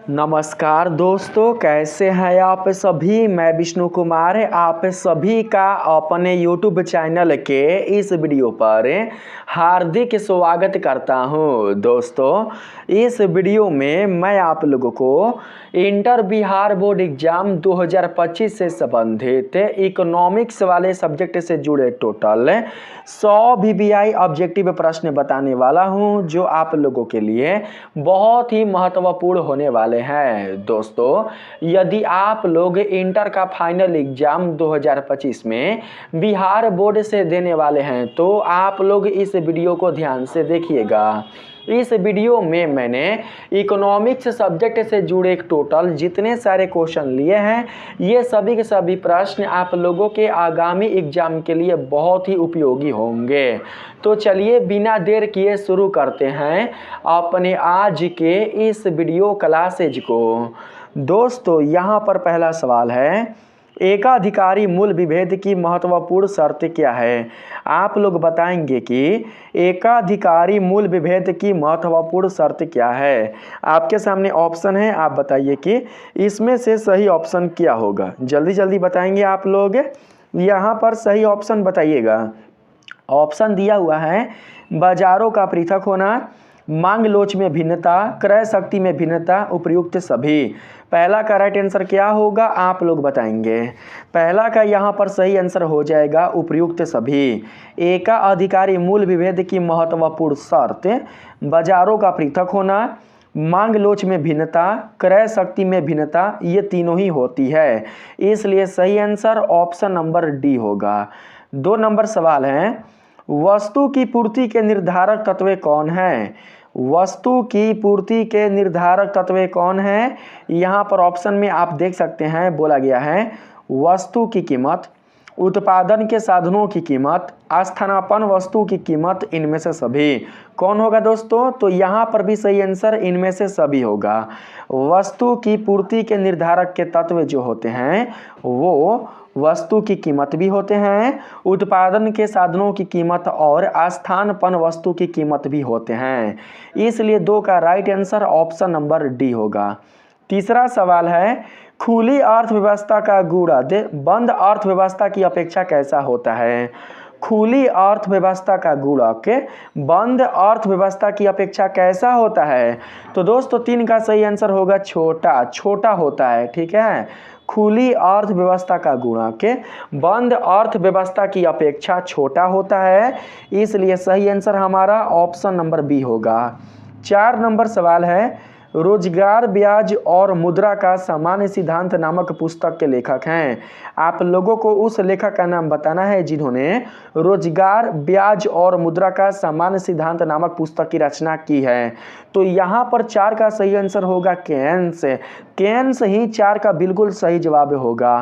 नमस्कार दोस्तों, कैसे हैं आप सभी। मैं विष्णु कुमार आप सभी का अपने YouTube चैनल के इस वीडियो पर हार्दिक स्वागत करता हूं। दोस्तों, इस वीडियो में मैं आप लोगों को इंटर बिहार बोर्ड एग्जाम 2025 से संबंधित इकोनॉमिक्स वाले सब्जेक्ट से जुड़े टोटल 100 VBI ऑब्जेक्टिव प्रश्न बताने वाला हूं, जो आप लोगों के लिए बहुत ही महत्वपूर्ण होने वाले हैं। दोस्तों, यदि आप लोग इंटर का फाइनल एग्जाम 2025 में बिहार बोर्ड से देने वाले हैं तो आप लोग इस वीडियो को ध्यान से देखिएगा। इस वीडियो में मैंने इकोनॉमिक्स सब्जेक्ट से जुड़े टोटल जितने सारे क्वेश्चन लिए हैं, ये सभी के सभी प्रश्न आप लोगों के आगामी एग्जाम के लिए बहुत ही उपयोगी होंगे। तो चलिए बिना देर किए शुरू करते हैं अपने आज के इस वीडियो क्लासेज को। दोस्तों, यहाँ पर पहला सवाल है, एकाधिकारी मूल विभेद की महत्वपूर्ण शर्त क्या है। आप लोग बताएंगे कि एकाधिकारी मूल विभेद की महत्वपूर्ण शर्त क्या है। आपके सामने ऑप्शन है, आप बताइए कि इसमें से सही ऑप्शन क्या होगा। जल्दी जल्दी बताएंगे आप लोग। यहाँ पर सही ऑप्शन बताइएगा। ऑप्शन दिया हुआ है, बाजारों का पृथक होना, मांग लोच में भिन्नता, क्रय शक्ति में भिन्नता, उपयुक्त सभी। पहला का राइट आंसर क्या होगा, आप लोग बताएंगे। पहला का यहाँ पर सही आंसर हो जाएगा उपयुक्त सभी। एकाधिकारी मूल विभेद की महत्वपूर्ण शर्त बाजारों का पृथक होना, मांग लोच में भिन्नता, क्रय शक्ति में भिन्नता, ये तीनों ही होती है। इसलिए सही आंसर ऑप्शन नंबर डी होगा। 2 नंबर सवाल है, वस्तु की पूर्ति के निर्धारक तत्व कौन है। वस्तु की पूर्ति के निर्धारक तत्व कौन है। यहाँ पर ऑप्शन में आप देख सकते हैं, बोला गया है वस्तु की कीमत, उत्पादन के साधनों की कीमत, स्थानापन्न वस्तु की कीमत, इनमें से सभी। कौन होगा दोस्तों, तो यहाँ पर भी सही आंसर इनमें से सभी होगा। वस्तु की पूर्ति के निर्धारक के तत्व जो होते हैं वो वस्तु की कीमत भी होते हैं, उत्पादन के साधनों की कीमत और स्थानापन्न वस्तु की कीमत भी होते हैं। इसलिए 2 का right answer option number D होगा। तीसरा सवाल है, खुली अर्थव्यवस्था का गुणज बंद अर्थव्यवस्था की अपेक्षा कैसा होता है। खुली अर्थव्यवस्था का गुणक बंद अर्थव्यवस्था की अपेक्षा कैसा होता है। तो दोस्तों 3 का सही आंसर होगा छोटा। छोटा होता है, ठीक है। खुली अर्थव्यवस्था का गुणक बंद अर्थव्यवस्था की अपेक्षा छोटा होता है। इसलिए सही आंसर हमारा ऑप्शन नंबर बी होगा। 4 नंबर सवाल है, रोजगार ब्याज और मुद्रा का सामान्य सिद्धांत नामक पुस्तक के लेखक हैं। आप लोगों को उस लेखक का नाम बताना है जिन्होंने रोजगार ब्याज और मुद्रा का सामान्य सिद्धांत नामक पुस्तक की रचना की है। तो यहाँ पर 4 का सही आंसर होगा केन्स। केन्स ही 4 का बिल्कुल सही जवाब होगा।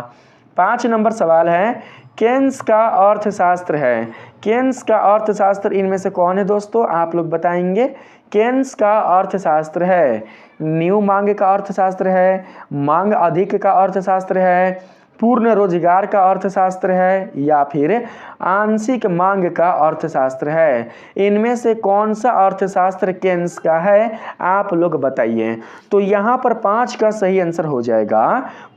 5 नंबर सवाल है, केन्स का अर्थशास्त्र है। केन्स का अर्थशास्त्र इनमें से कौन है दोस्तों, आप लोग बताएंगे। केन्स का अर्थशास्त्र है न्यू मांग का अर्थशास्त्र है, मांग अधिक का अर्थशास्त्र है, पूर्ण रोजगार का अर्थशास्त्र है, या फिर आंशिक मांग का अर्थशास्त्र है। इनमें से कौन सा अर्थशास्त्र केन्स का है, आप लोग बताइए। तो यहाँ पर 5 का सही आंसर हो जाएगा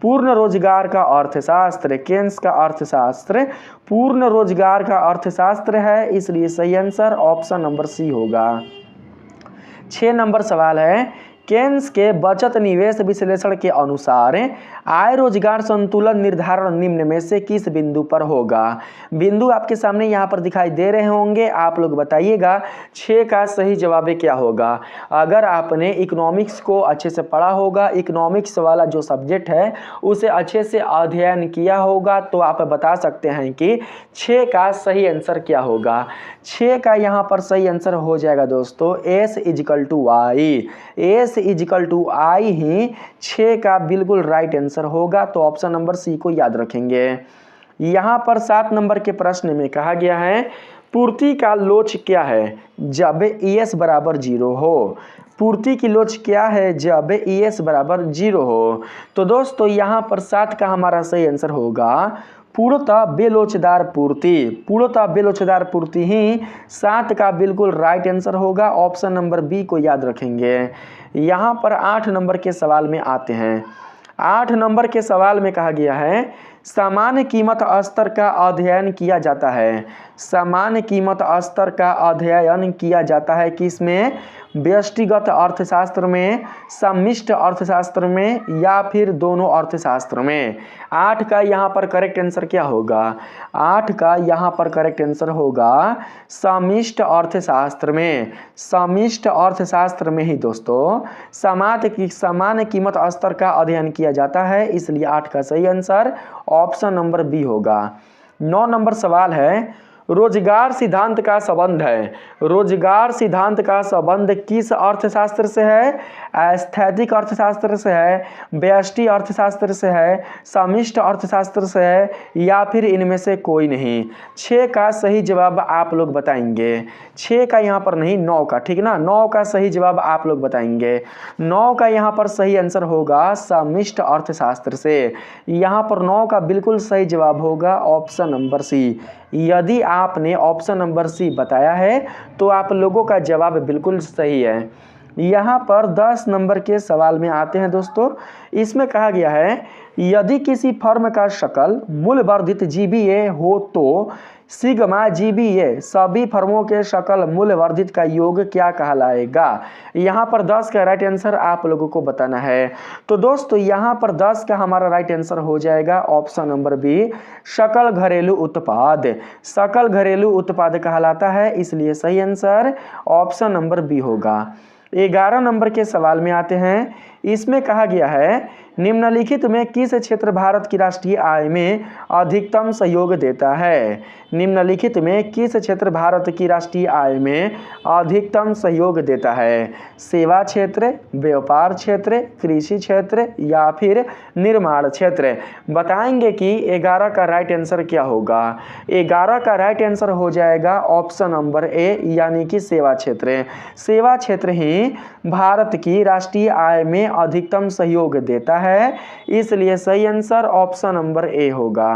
पूर्ण रोजगार का अर्थशास्त्र। केन्स का अर्थशास्त्र पूर्ण रोजगार का अर्थशास्त्र है, इसलिए सही आंसर ऑप्शन नंबर सी होगा। 6 नंबर सवाल है, केन्स के बचत निवेश विश्लेषण के अनुसार आय रोजगार संतुलन निर्धारण निम्न में से किस बिंदु पर होगा। बिंदु आपके सामने यहाँ पर दिखाई दे रहे होंगे, आप लोग बताइएगा 6 का सही जवाब क्या होगा। अगर आपने इकोनॉमिक्स को अच्छे से पढ़ा होगा, इकोनॉमिक्स वाला जो सब्जेक्ट है उसे अच्छे से अध्ययन किया होगा, तो आप बता सकते हैं कि 6 का सही आंसर क्या होगा। 6 का यहाँ पर सही आंसर हो जाएगा दोस्तों S is equal to Y. S is equal to I ही 6 का बिल्कुल राइट आंसर होगा। तो ऑप्शन नंबर सी को याद रखेंगे। यहाँ पर 7 नंबर के प्रश्न में कहा गया है, पूर्ति का लोच क्या है जब ES बराबर 0 हो। पूर्ति की लोच क्या है जब ES बराबर 0 हो। तो दोस्तों यहाँ पर 7 का हमारा सही आंसर होगा पूर्णतः बेलोचदार पूर्ति। पूर्णतः बेलोचदार पूर्ति ही 7 का बिल्कुल राइट आंसर होगा। ऑप्शन नंबर बी को याद रखेंगे। यहाँ पर 8 नंबर के सवाल में आते हैं। 8 नंबर के सवाल में कहा गया है सामान्य कीमत स्तर का अध्ययन किया जाता है। सामान्य कीमत स्तर का अध्ययन किया जाता है किसमें? व्यष्टिगत अर्थशास्त्र में, सम्मिश्र अर्थशास्त्र में या फिर दोनों अर्थशास्त्र में। 8 का यहाँ पर करेक्ट आंसर क्या होगा? 8 का यहाँ पर करेक्ट आंसर होगा सम्मिश्र अर्थशास्त्र में। सम्मिश्र अर्थशास्त्र में ही दोस्तों सामान्य कीमत स्तर का अध्ययन किया जाता है, इसलिए 8 का सही आंसर ऑप्शन नंबर बी होगा। 9 नंबर सवाल है रोजगार सिद्धांत का संबंध है। रोजगार सिद्धांत का संबंध किस अर्थशास्त्र से है? स्थैतिक अर्थशास्त्र से है, व्यष्टि अर्थशास्त्र से है, सम्मिश्र अर्थशास्त्र से है या फिर इनमें से कोई नहीं। 6 का सही जवाब आप लोग बताएंगे। 6 का यहाँ पर नहीं, 9 का, ठीक ना। 9 का सही जवाब आप लोग बताएंगे। 9 का यहाँ पर सही आंसर होगा सम्मिश्र अर्थशास्त्र से। यहाँ पर 9 का बिल्कुल सही जवाब होगा ऑप्शन नंबर सी। यदि आपने ऑप्शन नंबर सी बताया है तो आप लोगों का जवाब बिल्कुल सही है। यहाँ पर 10 नंबर के सवाल में आते हैं दोस्तों। इसमें कहा गया है यदि किसी फर्म का सकल मूल्य वर्धित जीबीए हो तो सिग्मा जीबीए सभी फर्मों के सकल मूल्य वर्धित का योग क्या कहलाएगा? यहाँ पर 10 का राइट आंसर आप लोगों को बताना है। तो दोस्तों यहाँ पर 10 का हमारा राइट आंसर हो जाएगा ऑप्शन नंबर बी, सकल घरेलू उत्पाद। सकल घरेलू उत्पाद कहलाता है, इसलिए सही आंसर ऑप्शन नंबर बी होगा। 11 नंबर के सवाल में आते हैं। इसमें कहा गया है निम्नलिखित में किस क्षेत्र भारत की राष्ट्रीय आय में अधिकतम सहयोग देता है? निम्नलिखित में किस क्षेत्र भारत की राष्ट्रीय आय में अधिकतम सहयोग देता है? सेवा क्षेत्र, व्यापार क्षेत्र, कृषि क्षेत्र या फिर निर्माण क्षेत्र? बताएंगे कि 11 का राइट आंसर क्या होगा। 11 का राइट आंसर हो जाएगा ऑप्शन नंबर ए, यानी कि सेवा क्षेत्र। सेवा क्षेत्र ही भारत की राष्ट्रीय आय में अधिकतम सहयोग देता है, इसलिए सही आंसर ऑप्शन नंबर ए होगा।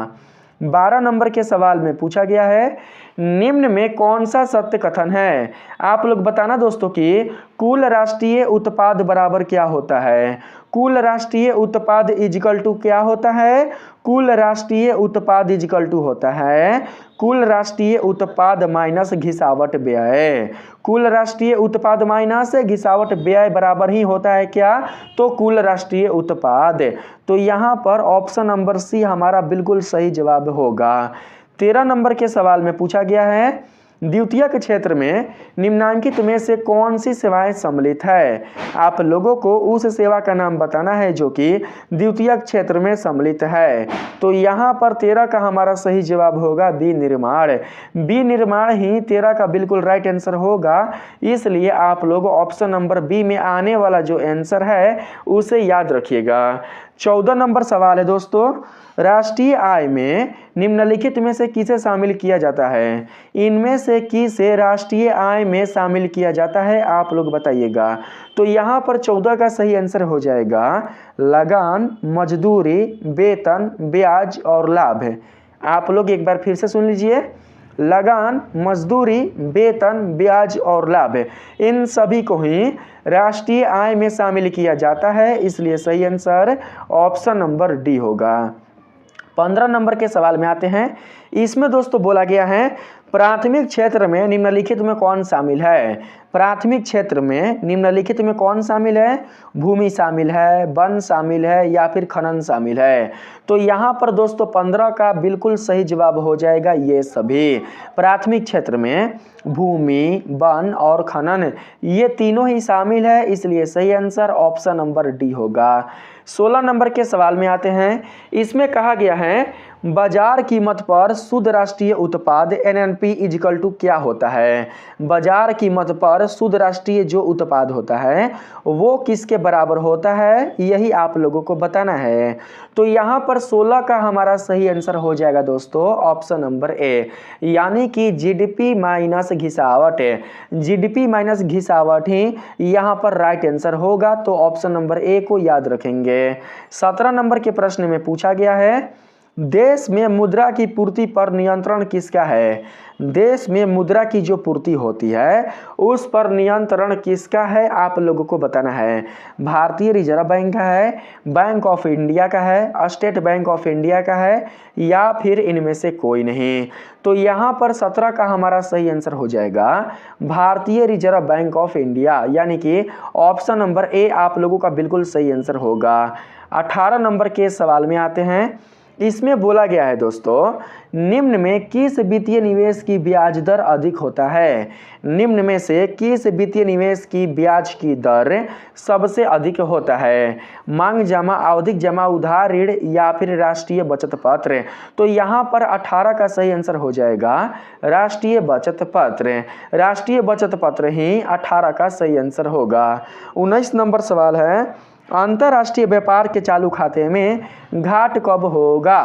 12 नंबर के सवाल में पूछा गया है निम्न में कौन सा सत्य कथन है? आप लोग बताना दोस्तों कि कुल राष्ट्रीय उत्पाद बराबर क्या होता है? कुल राष्ट्रीय उत्पाद इजिकल टू क्या होता है? कुल राष्ट्रीय उत्पाद इजिकल टू होता है कुल राष्ट्रीय उत्पाद माइनस घिसावट व्यय। कुल राष्ट्रीय उत्पाद माइनस घिसावट व्यय बराबर ही होता है क्या? तो कुल राष्ट्रीय उत्पाद। तो यहाँ पर ऑप्शन नंबर सी हमारा बिल्कुल सही जवाब होगा। 13 नंबर के सवाल में पूछा गया है द्वितीयक क्षेत्र में निम्नांकित में से कौन सी सेवाएं सम्मिलित है? आप लोगों को उस सेवा का नाम बताना है जो कि द्वितीयक क्षेत्र में सम्मिलित है। तो यहाँ पर 13 का हमारा सही जवाब होगा बी, निर्माण। बी, निर्माण ही 13 का बिल्कुल राइट आंसर होगा, इसलिए आप लोग ऑप्शन नंबर बी में आने वाला जो आंसर है उसे याद रखिएगा। 14 नंबर सवाल है दोस्तों राष्ट्रीय आय में निम्नलिखित में से किसे शामिल किया जाता है? इनमें से किसे राष्ट्रीय आय में शामिल किया जाता है आप लोग बताइएगा। तो यहाँ पर 14 का सही आंसर हो जाएगा लगान, मजदूरी, वेतन, ब्याज और लाभ। आप लोग एक बार फिर से सुन लीजिए, लगान, मजदूरी, वेतन, ब्याज और लाभ, इन सभी को ही राष्ट्रीय आय में शामिल किया जाता है, इसलिए सही आंसर ऑप्शन नंबर डी होगा। 15 नंबर के सवाल में आते हैं। इसमें दोस्तों बोला गया है प्राथमिक क्षेत्र में निम्नलिखित में कौन शामिल है? प्राथमिक क्षेत्र में निम्नलिखित में कौन शामिल है? भूमि शामिल है, वन शामिल है या फिर खनन शामिल है? तो यहाँ पर दोस्तों 15 का बिल्कुल सही जवाब हो जाएगा ये सभी। प्राथमिक क्षेत्र में भूमि, वन और खनन ये तीनों ही शामिल है, इसलिए सही आंसर ऑप्शन नंबर डी होगा। 16 नंबर के सवाल में आते हैं। इसमें कहा गया है बाजार कीमत पर शुद्ध राष्ट्रीय उत्पाद एनएनपी इजिकल टू क्या होता है? बाजार कीमत पर शुद्ध राष्ट्रीय जो उत्पाद होता है वो किसके बराबर होता है, यही आप लोगों को बताना है। तो यहाँ पर 16 का हमारा सही आंसर हो जाएगा दोस्तों ऑप्शन नंबर ए, यानी कि जीडीपी माइनस घिसावट। जीडीपी माइनस घिसावट ही यहाँ पर राइट आंसर होगा, तो ऑप्शन नंबर ए को याद रखेंगे। 17 नंबर के प्रश्न में पूछा गया है देश में मुद्रा की पूर्ति पर नियंत्रण किसका है? देश में मुद्रा की जो पूर्ति होती है उस पर नियंत्रण किसका है आप लोगों को बताना है। भारतीय रिजर्व बैंक का है, बैंक ऑफ इंडिया का है, स्टेट बैंक ऑफ इंडिया का है, या फिर इनमें से कोई नहीं। तो यहाँ पर 17 का हमारा सही आंसर हो जाएगा भारतीय रिजर्व बैंक ऑफ इंडिया, यानी कि ऑप्शन नंबर ए आप लोगों का बिल्कुल सही आंसर होगा। 18 नंबर के सवाल में आते हैं। इसमें बोला गया है दोस्तों, निम्न में किस वित्तीय निवेश की ब्याज दर अधिक होता है? निम्न में से किस वित्तीय निवेश की ब्याज की दर सबसे अधिक होता है? मांग जमा, आवधिक जमा, उधार ऋण या फिर राष्ट्रीय बचत पत्र? तो यहाँ पर 18 का सही आंसर हो जाएगा राष्ट्रीय बचत पत्र। राष्ट्रीय बचत पत्र ही 18 का सही आंसर होगा। 19 नंबर सवाल है, अंतर्राष्ट्रीय व्यापार के चालू खाते में घाट कब होगा?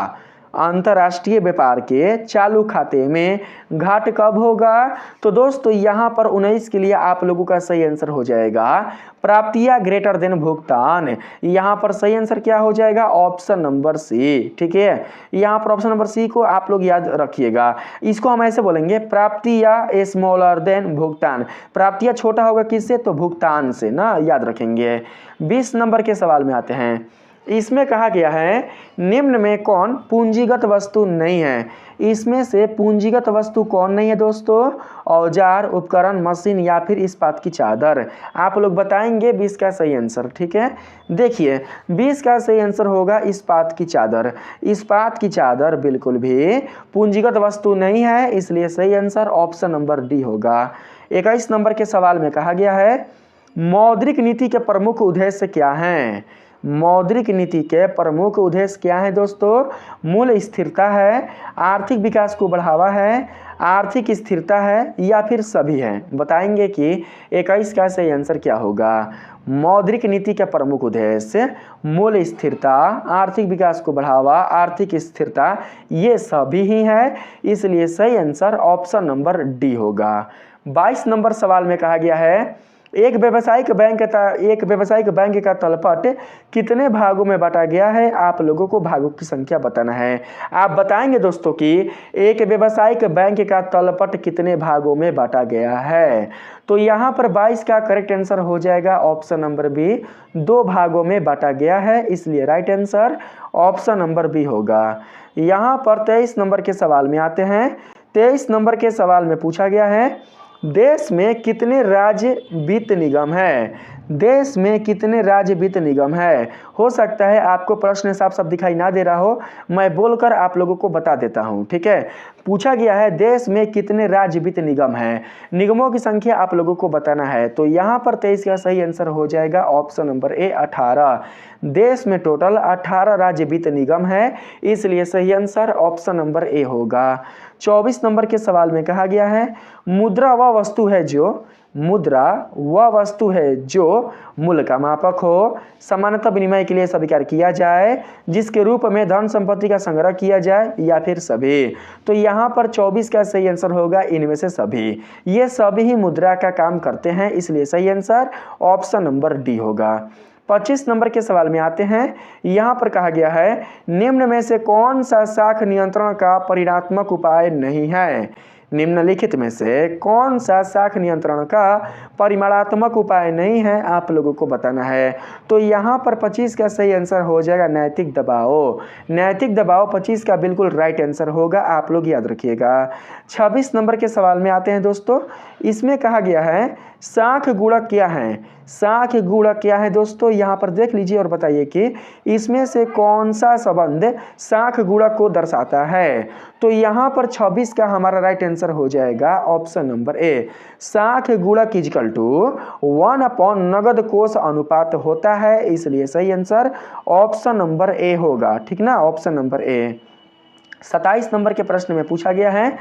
अंतर्राष्ट्रीय व्यापार के चालू खाते में घाट कब होगा? तो दोस्तों यहाँ पर 19 के लिए आप लोगों का सही आंसर हो जाएगा प्राप्तियां ग्रेटर देन भुगतान। यहाँ पर सही आंसर क्या हो जाएगा? Option number C. ठीक है, यहाँ पर ऑप्शन नंबर सी को आप लोग याद रखिएगा। इसको हम ऐसे बोलेंगे, प्राप्तियां स्मॉलर देन भुगतान। प्राप्तियां छोटा होगा किससे? तो भुगतान से ना, याद रखेंगे। 20 नंबर के सवाल में आते हैं। इसमें कहा गया है निम्न में कौन पूंजीगत वस्तु नहीं है? इसमें से पूंजीगत वस्तु कौन नहीं है दोस्तों? औजार, उपकरण, मशीन या फिर इस्पात की चादर? आप लोग बताएंगे 20 का सही आंसर। ठीक है, देखिए 20 का सही आंसर होगा इस्पात की चादर। इस्पात की चादर बिल्कुल भी पूंजीगत वस्तु नहीं है, इसलिए सही आंसर ऑप्शन नंबर डी होगा। 21 नंबर के सवाल में कहा गया है मौद्रिक नीति के प्रमुख उद्देश्य क्या हैं? मौद्रिक नीति के प्रमुख उद्देश्य क्या है दोस्तों? मूल्य स्थिरता है, आर्थिक विकास को बढ़ावा है, आर्थिक स्थिरता है, या फिर सभी हैं? बताएंगे कि 21 का सही आंसर क्या होगा। मौद्रिक नीति के प्रमुख उद्देश्य मूल्य स्थिरता, आर्थिक विकास को बढ़ावा, आर्थिक स्थिरता, ये सभी ही है, इसलिए सही आंसर ऑप्शन नंबर डी होगा। 22 नंबर सवाल में कहा गया है एक व्यावसायिक बैंक का तलपट कितने भागों में बांटा गया है? आप लोगों को भागों की संख्या बताना है। आप बताएंगे दोस्तों कि एक व्यावसायिक बैंक का तलपट कितने भागों में बांटा गया है? तो यहाँ पर 22 का करेक्ट आंसर हो जाएगा ऑप्शन नंबर बी, 2 भागों में बांटा गया है, इसलिए right answer option number B होगा। यहाँ पर 23 नंबर के सवाल में आते हैं। 23 नंबर के सवाल में पूछा गया है देश में कितने राज्य वित्त निगम है? देश में कितने राज्य वित्त निगम है? हो सकता है आपको प्रश्न साफ साफ दिखाई ना दे रहा हो, मैं बोलकर आप लोगों को बता देता हूं। ठीक है, पूछा गया है देश में कितने राज्य वित्त निगम है, निगमों की संख्या आप लोगों को बताना है। तो यहाँ पर 23 का सही आंसर हो जाएगा ऑप्शन नंबर ए 18। देश में टोटल 18 राज्य वित्त निगम है, इसलिए सही आंसर ऑप्शन नंबर ए होगा। 24 नंबर के सवाल में कहा गया है मुद्रा वह वस्तु है जो मूल्य का मापक हो, सामान्यतः विनिमय के लिए स्वीकार किया जाए, जिसके रूप में धन संपत्ति का संग्रह किया जाए, या फिर सभी? तो यहाँ पर 24 का सही आंसर होगा इनमें से सभी। ये सभी ही मुद्रा का काम करते हैं, इसलिए सही आंसर ऑप्शन नंबर डी होगा। 25 नंबर के सवाल में आते हैं। यहाँ पर कहा गया है निम्न में से कौन सा साख नियंत्रण का परिणात्मक उपाय नहीं है? निम्नलिखित में से कौन सा साख नियंत्रण का परिमाणात्मक उपाय नहीं है? आप लोगों को बताना है। तो यहाँ पर 25 का सही आंसर हो जाएगा नैतिक दबाव। नैतिक दबाव 25 का बिल्कुल राइट आंसर होगा, आप लोग याद रखिएगा। 26 नंबर के सवाल में आते हैं दोस्तों। इसमें कहा गया है साख गुणक क्या है? साख गुणक क्या है दोस्तों? यहाँ पर देख लीजिए और बताइए कि इसमें से कौन सा संबंध साख गुणक को दर्शाता है? तो यहाँ पर 26 का हमारा राइट आंसर हो जाएगा ऑप्शन नंबर ए। साख गुणक इजकल टू 1/, नगद कोष अनुपात होता है, इसलिए सही आंसर ऑप्शन नंबर ए होगा। ठीक ना, ऑप्शन नंबर ए। 27 नंबर के प्रश्न में पूछा गया है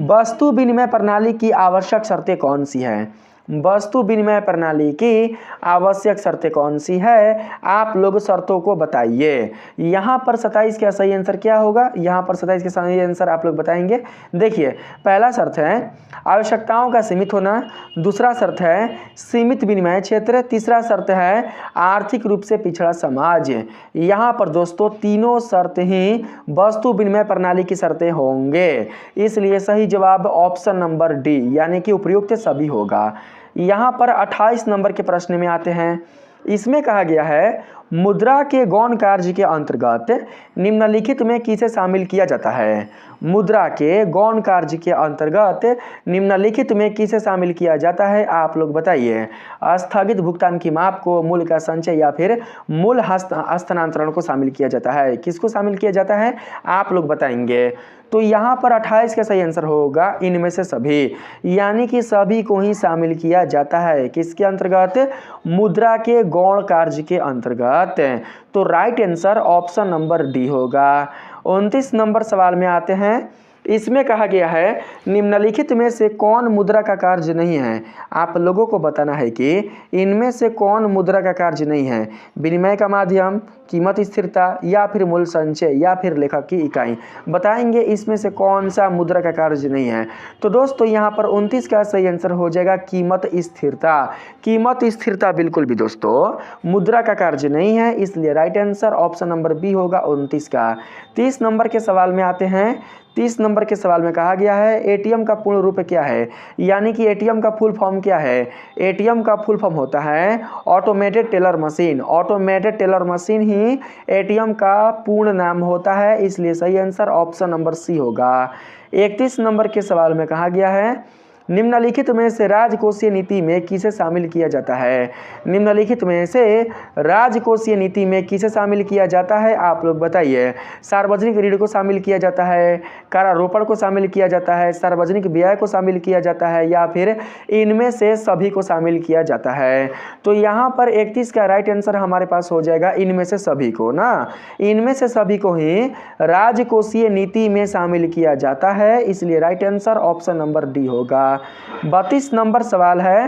वस्तु विनिमय प्रणाली की आवश्यक शर्तें कौन सी हैं? वस्तु विनिमय प्रणाली की आवश्यक शर्तें कौन सी है, आप लोग शर्तों को बताइए। यहाँ पर 27 का सही आंसर क्या होगा, यहाँ पर 27 का सही आंसर आप लोग बताएंगे। देखिए पहला शर्त है आवश्यकताओं का सीमित होना, दूसरा शर्त है सीमित विनिमय क्षेत्र, तीसरा शर्त है आर्थिक रूप से पिछड़ा समाज। यहाँ पर दोस्तों तीनों शर्त ही वस्तु विनिमय प्रणाली की शर्तें होंगे, इसलिए सही जवाब ऑप्शन नंबर डी यानी कि उपयुक्त सभी होगा। यहाँ पर 28 नंबर के प्रश्न में आते हैं। इसमें कहा गया है मुद्रा के गौण कार्य के अंतर्गत निम्नलिखित में किसे शामिल किया जाता है। मुद्रा के गौण कार्य के अंतर्गत निम्नलिखित में किसे शामिल किया जाता है, आप लोग बताइए। स्थगित भुगतान की माप को, मूल्य का संचय या फिर मूल हस्तांतरण को शामिल किया जाता है। किसको शामिल किया जाता है आप लोग बताएंगे। तो यहाँ पर 28 का सही आंसर होगा इनमें से सभी, यानी कि सभी को ही शामिल किया जाता है। किसके अंतर्गत, मुद्रा के गौण कार्य के अंतर्गत। तो right answer option number D होगा। 29 नंबर सवाल में आते हैं। इसमें कहा गया है निम्नलिखित में से कौन मुद्रा का कार्य नहीं है। आप लोगों को बताना है कि इनमें से कौन मुद्रा का कार्य नहीं है। विनिमय का माध्यम, कीमत स्थिरता या फिर मूल्य संचय या फिर लेखक की इकाई। बताएंगे इसमें से कौन सा मुद्रा का कार्य नहीं है। तो दोस्तों यहाँ पर 29 का सही आंसर हो जाएगा कीमत स्थिरता। कीमत स्थिरता बिल्कुल भी दोस्तों मुद्रा का कार्य नहीं है, इसलिए right answer option number B होगा 29 का। 30 नंबर के सवाल में आते हैं। 30 नंबर के सवाल में कहा गया है एटीएम का पूर्ण रूप क्या है, यानी कि एटीएम का फुल फॉर्म क्या है। एटीएम का फुल फॉर्म होता है automated teller machine. Automated teller machine ही एटीएम का पूर्ण नाम होता है, इसलिए सही आंसर ऑप्शन नंबर सी होगा। 31 नंबर के सवाल में कहा गया है निम्नलिखित में से राजकोषीय नीति में किसे शामिल किया जाता है। निम्नलिखित में से राजकोषीय नीति में किसे शामिल किया जाता है, आप लोग बताइए। सार्वजनिक ऋण को शामिल किया जाता है, करारोपण को शामिल किया जाता है, सार्वजनिक व्यय को शामिल किया जाता है या फिर इनमें से सभी को शामिल किया जाता है। तो यहाँ पर 31 का राइट आंसर हमारे पास हो जाएगा इनमें से सभी को ना, इनमें से सभी को ही राजकोषीय नीति में शामिल किया जाता है, इसलिए right answer option number D होगा। 32 नंबर सवाल है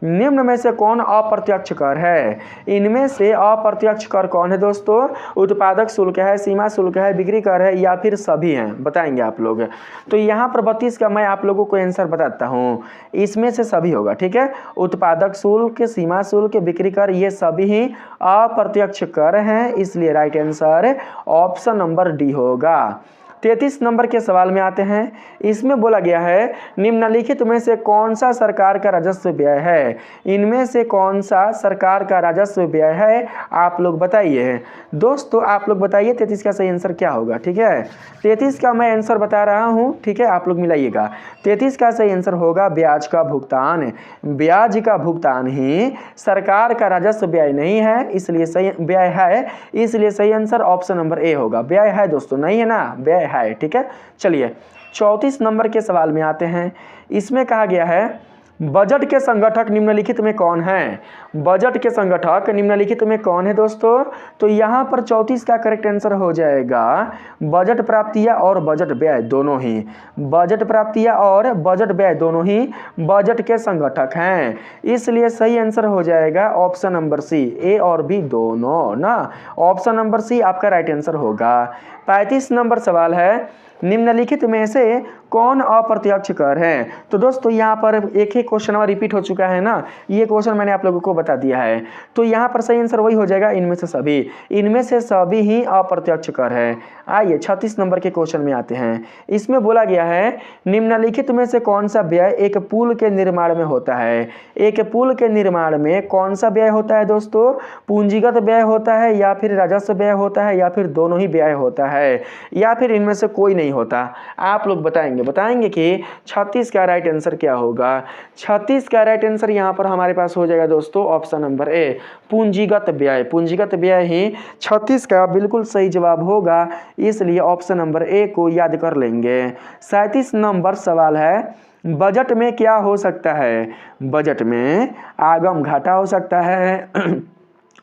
निम्न में से कौन अप्रत्यक्ष कर है। इनमें से अप्रत्यक्ष कर कौन है दोस्तों, उत्पादक शुल्क है, सीमा शुल्क है, बिक्री कर है या फिर सभी हैं, बताएंगे आप लोग। तो यहाँ पर 32 का मैं आप लोगों को आंसर बताता हूँ, इसमें से सभी होगा, ठीक है। उत्पादक शुल्क, सीमा शुल्क, बिक्री कर, ये सभी ही अप्रत्यक्ष कर हैं, इसलिए right answer option number D होगा। 33 नंबर के सवाल में आते हैं। इसमें बोला गया है निम्नलिखित में से कौन सा सरकार का राजस्व व्यय है। इनमें से कौन सा सरकार का राजस्व व्यय है, आप लोग बताइए। दोस्तों आप लोग बताइए 33 का सही आंसर क्या होगा, ठीक है। 33 का मैं आंसर बता रहा हूँ, ठीक है, आप लोग मिलाइएगा। 33 का सही आंसर होगा ब्याज का भुगतान। ब्याज का भुगतान ही सरकार का राजस्व व्यय नहीं है, इसलिए सही व्यय है, इसलिए सही आंसर ऑप्शन नंबर ए होगा। व्यय है दोस्तों, नहीं है ना, व्यय है, ठीक है। चलिए 34 नंबर के सवाल में आते हैं। इसमें कहा गया है बजट के संगठक निम्नलिखित में कौन है। बजट के संगठक निम्नलिखित में कौन है दोस्तों, तो यहाँ पर 34 का करेक्ट आंसर हो जाएगा बजट प्राप्तियाँ और बजट व्यय दोनों ही। बजट प्राप्तियाँ और बजट व्यय दोनों ही बजट के संगठक हैं, इसलिए सही आंसर हो जाएगा ऑप्शन नंबर सी, ए और बी दोनों ना। ऑप्शन नंबर सी आपका राइट आंसर होगा। 35 नंबर सवाल है निम्नलिखित में से कौन अप्रत्यक्ष कर है। तो दोस्तों यहाँ पर एक ही क्वेश्चन और रिपीट हो चुका है ना, ये क्वेश्चन मैंने आप लोगों को बता दिया है। तो यहाँ पर सही आंसर वही हो जाएगा इनमें से सभी। इनमें से सभी ही अप्रत्यक्ष कर है। आइए 36 नंबर के क्वेश्चन में आते हैं। इसमें बोला गया है निम्नलिखित में से कौन सा व्यय एक पुल के निर्माण में होता है। एक पुल के निर्माण में कौन सा व्यय होता है दोस्तों, पूंजीगत व्यय होता है या फिर राजस्व व्यय होता है या फिर दोनों ही व्यय होता है या फिर इनमें से कोई नहीं होता, आप लोग बताएंगे कि 36 का राइट आंसर क्या होगा। 36 का राइट आंसर यहाँ पर हमारे पास हो जाएगा दोस्तों ऑप्शन नंबर ए, पूंजीगत व्यय। पूंजीगत व्यय ही 36 का बिल्कुल सही जवाब होगा, इसलिए ऑप्शन नंबर ए को याद कर लेंगे। 37 नंबर सवाल है बजट में क्या हो सकता है। बजट में आगम घाटा हो सकता है,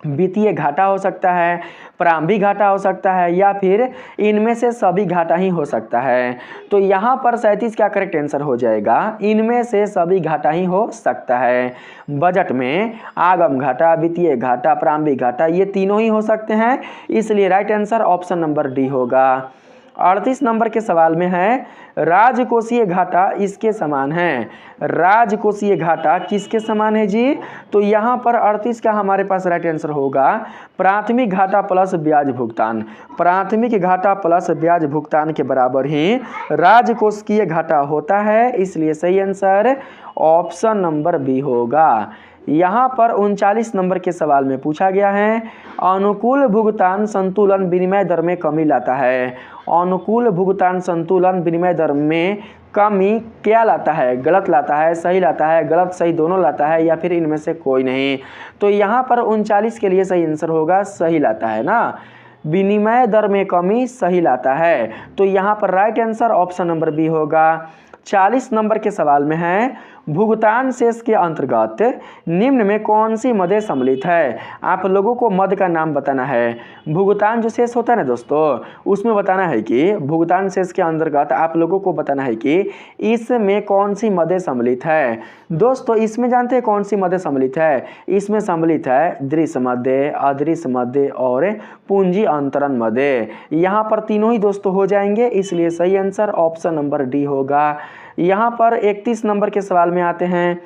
वित्तीय घाटा हो सकता है, प्रारंभिक घाटा हो सकता है, या फिर इनमें से सभी घाटा ही हो सकता है। तो यहाँ पर 37 का करेक्ट आंसर हो जाएगा, इनमें से सभी घाटा ही हो सकता है। बजट में आगम घाटा, वित्तीय घाटा, प्रारंभिक घाटा ये तीनों ही हो सकते हैं, इसलिए right answer option number D होगा। 38 नंबर के सवाल में है राजकोषीय घाटा इसके समान है। राजकोषीय घाटा किसके समान है जी? तो यहाँ पर 38 का हमारे पास राइट आंसर होगा प्राथमिक घाटा प्लस ब्याज भुगतान। प्राथमिक घाटा प्लस ब्याज भुगतान के बराबर ही राजकोषीय घाटा होता है, इसलिए सही आंसर ऑप्शन नंबर बी होगा। यहाँ पर 39 नंबर के सवाल में पूछा गया है अनुकूल भुगतान संतुलन विनिमय दर में कमी लाता है। अनुकूल भुगतान संतुलन विनिमय दर में कमी क्या लाता है? गलत लाता है, सही लाता है, गलत सही दोनों लाता है, या फिर इनमें से कोई नहीं? तो यहाँ पर 39 के लिए सही आंसर होगा सही लाता है ना, विनिमय दर में कमी सही लाता है। तो यहाँ पर right answer option number B होगा। 40 नंबर के सवाल में है भुगतान शेष के अंतर्गत निम्न में कौन सी मदें सम्मिलित है? आप लोगों को मद का नाम बताना है। भुगतान जो शेष होता है ना दोस्तों, उसमें बताना है कि भुगतान शेष के अंतर्गत आप लोगों को बताना है कि इसमें कौन सी मदें सम्मिलित है। दोस्तों इसमें जानते हैं कौन सी मदें सम्मिलित है? इसमें सम्मिलित है दृश्य मदें, अदृश्य मदें और पूंजी अंतरण मदें। यहाँ पर तीनों ही दोस्तों हो जाएंगे, इसलिए सही आंसर ऑप्शन नंबर डी होगा। यहाँ पर 31 नंबर के सवाल में आते हैं,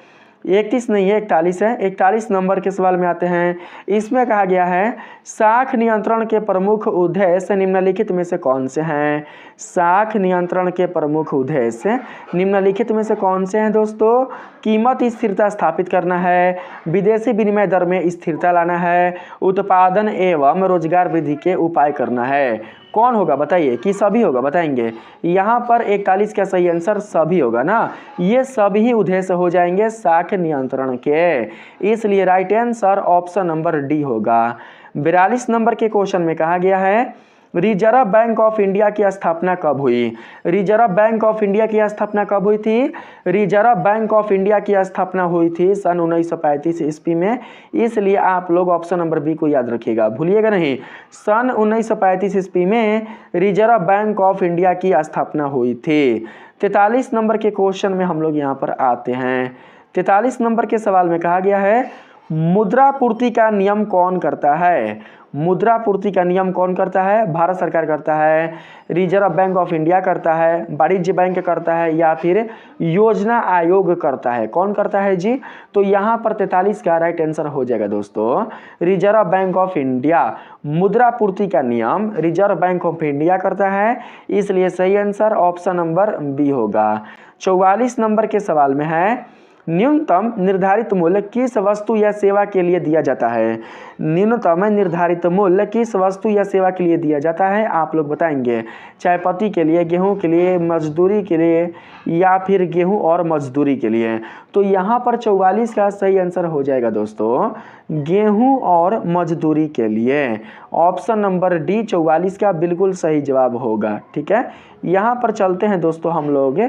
31 नहीं है 41 है, 41 नंबर के सवाल में आते हैं। इसमें कहा गया है साख नियंत्रण के प्रमुख उद्देश्य निम्नलिखित में से कौन से हैं? साख नियंत्रण के प्रमुख उद्देश्य निम्नलिखित में से कौन से हैं दोस्तों? कीमत स्थिरता स्थापित करना है, विदेशी विनिमय दर में स्थिरता लाना है, उत्पादन एवं रोजगार वृद्धि के उपाय करना है। कौन होगा बताइए, कि सभी होगा? बताएंगे। यहाँ पर 41 का सही आंसर सभी होगा ना, ये सभी उद्देश्य हो जाएंगे साख नियंत्रण के, इसलिए right answer option number D होगा। 42 नंबर के क्वेश्चन में कहा गया है रिजर्व बैंक ऑफ इंडिया की स्थापना कब हुई? रिजर्व बैंक ऑफ इंडिया की स्थापना कब हुई थी? रिजर्व बैंक ऑफ इंडिया की स्थापना हुई थी सन 1935 ईस्वी में, इसलिए आप लोग ऑप्शन नंबर बी को याद रखिएगा, भूलिएगा नहीं। सन 1935 ईस्वी में रिजर्व बैंक ऑफ इंडिया की स्थापना हुई थी। 43 नंबर के क्वेश्चन में हम लोग यहाँ पर आते हैं। 43 नंबर के सवाल में कहा गया है मुद्रा पूर्ति का नियम कौन करता है? मुद्रा पूर्ति का नियम कौन करता है? भारत सरकार करता है, रिजर्व बैंक ऑफ इंडिया करता है, वाणिज्य बैंक करता है, या फिर योजना आयोग करता है? कौन करता है जी? तो यहाँ पर 43 का राइट आंसर हो जाएगा दोस्तों रिजर्व बैंक ऑफ इंडिया। मुद्रा पूर्ति का नियम रिजर्व बैंक ऑफ इंडिया करता है, इसलिए सही आंसर ऑप्शन नंबर बी होगा। 44 नंबर के सवाल में है न्यूनतम निर्धारित मूल्य किस वस्तु या सेवा के लिए दिया जाता है? न्यूनतम निर्धारित मूल्य किस वस्तु या सेवा के लिए दिया जाता है? आप लोग बताएंगे। चाय पत्ती के लिए, गेहूं के लिए, मजदूरी के लिए, या फिर गेहूं और मजदूरी के लिए? तो यहाँ पर 44 का सही आंसर हो जाएगा दोस्तों गेहूं और मजदूरी के लिए। ऑप्शन नंबर डी 44 का बिल्कुल सही जवाब होगा। ठीक है, यहाँ पर चलते हैं दोस्तों हम लोग,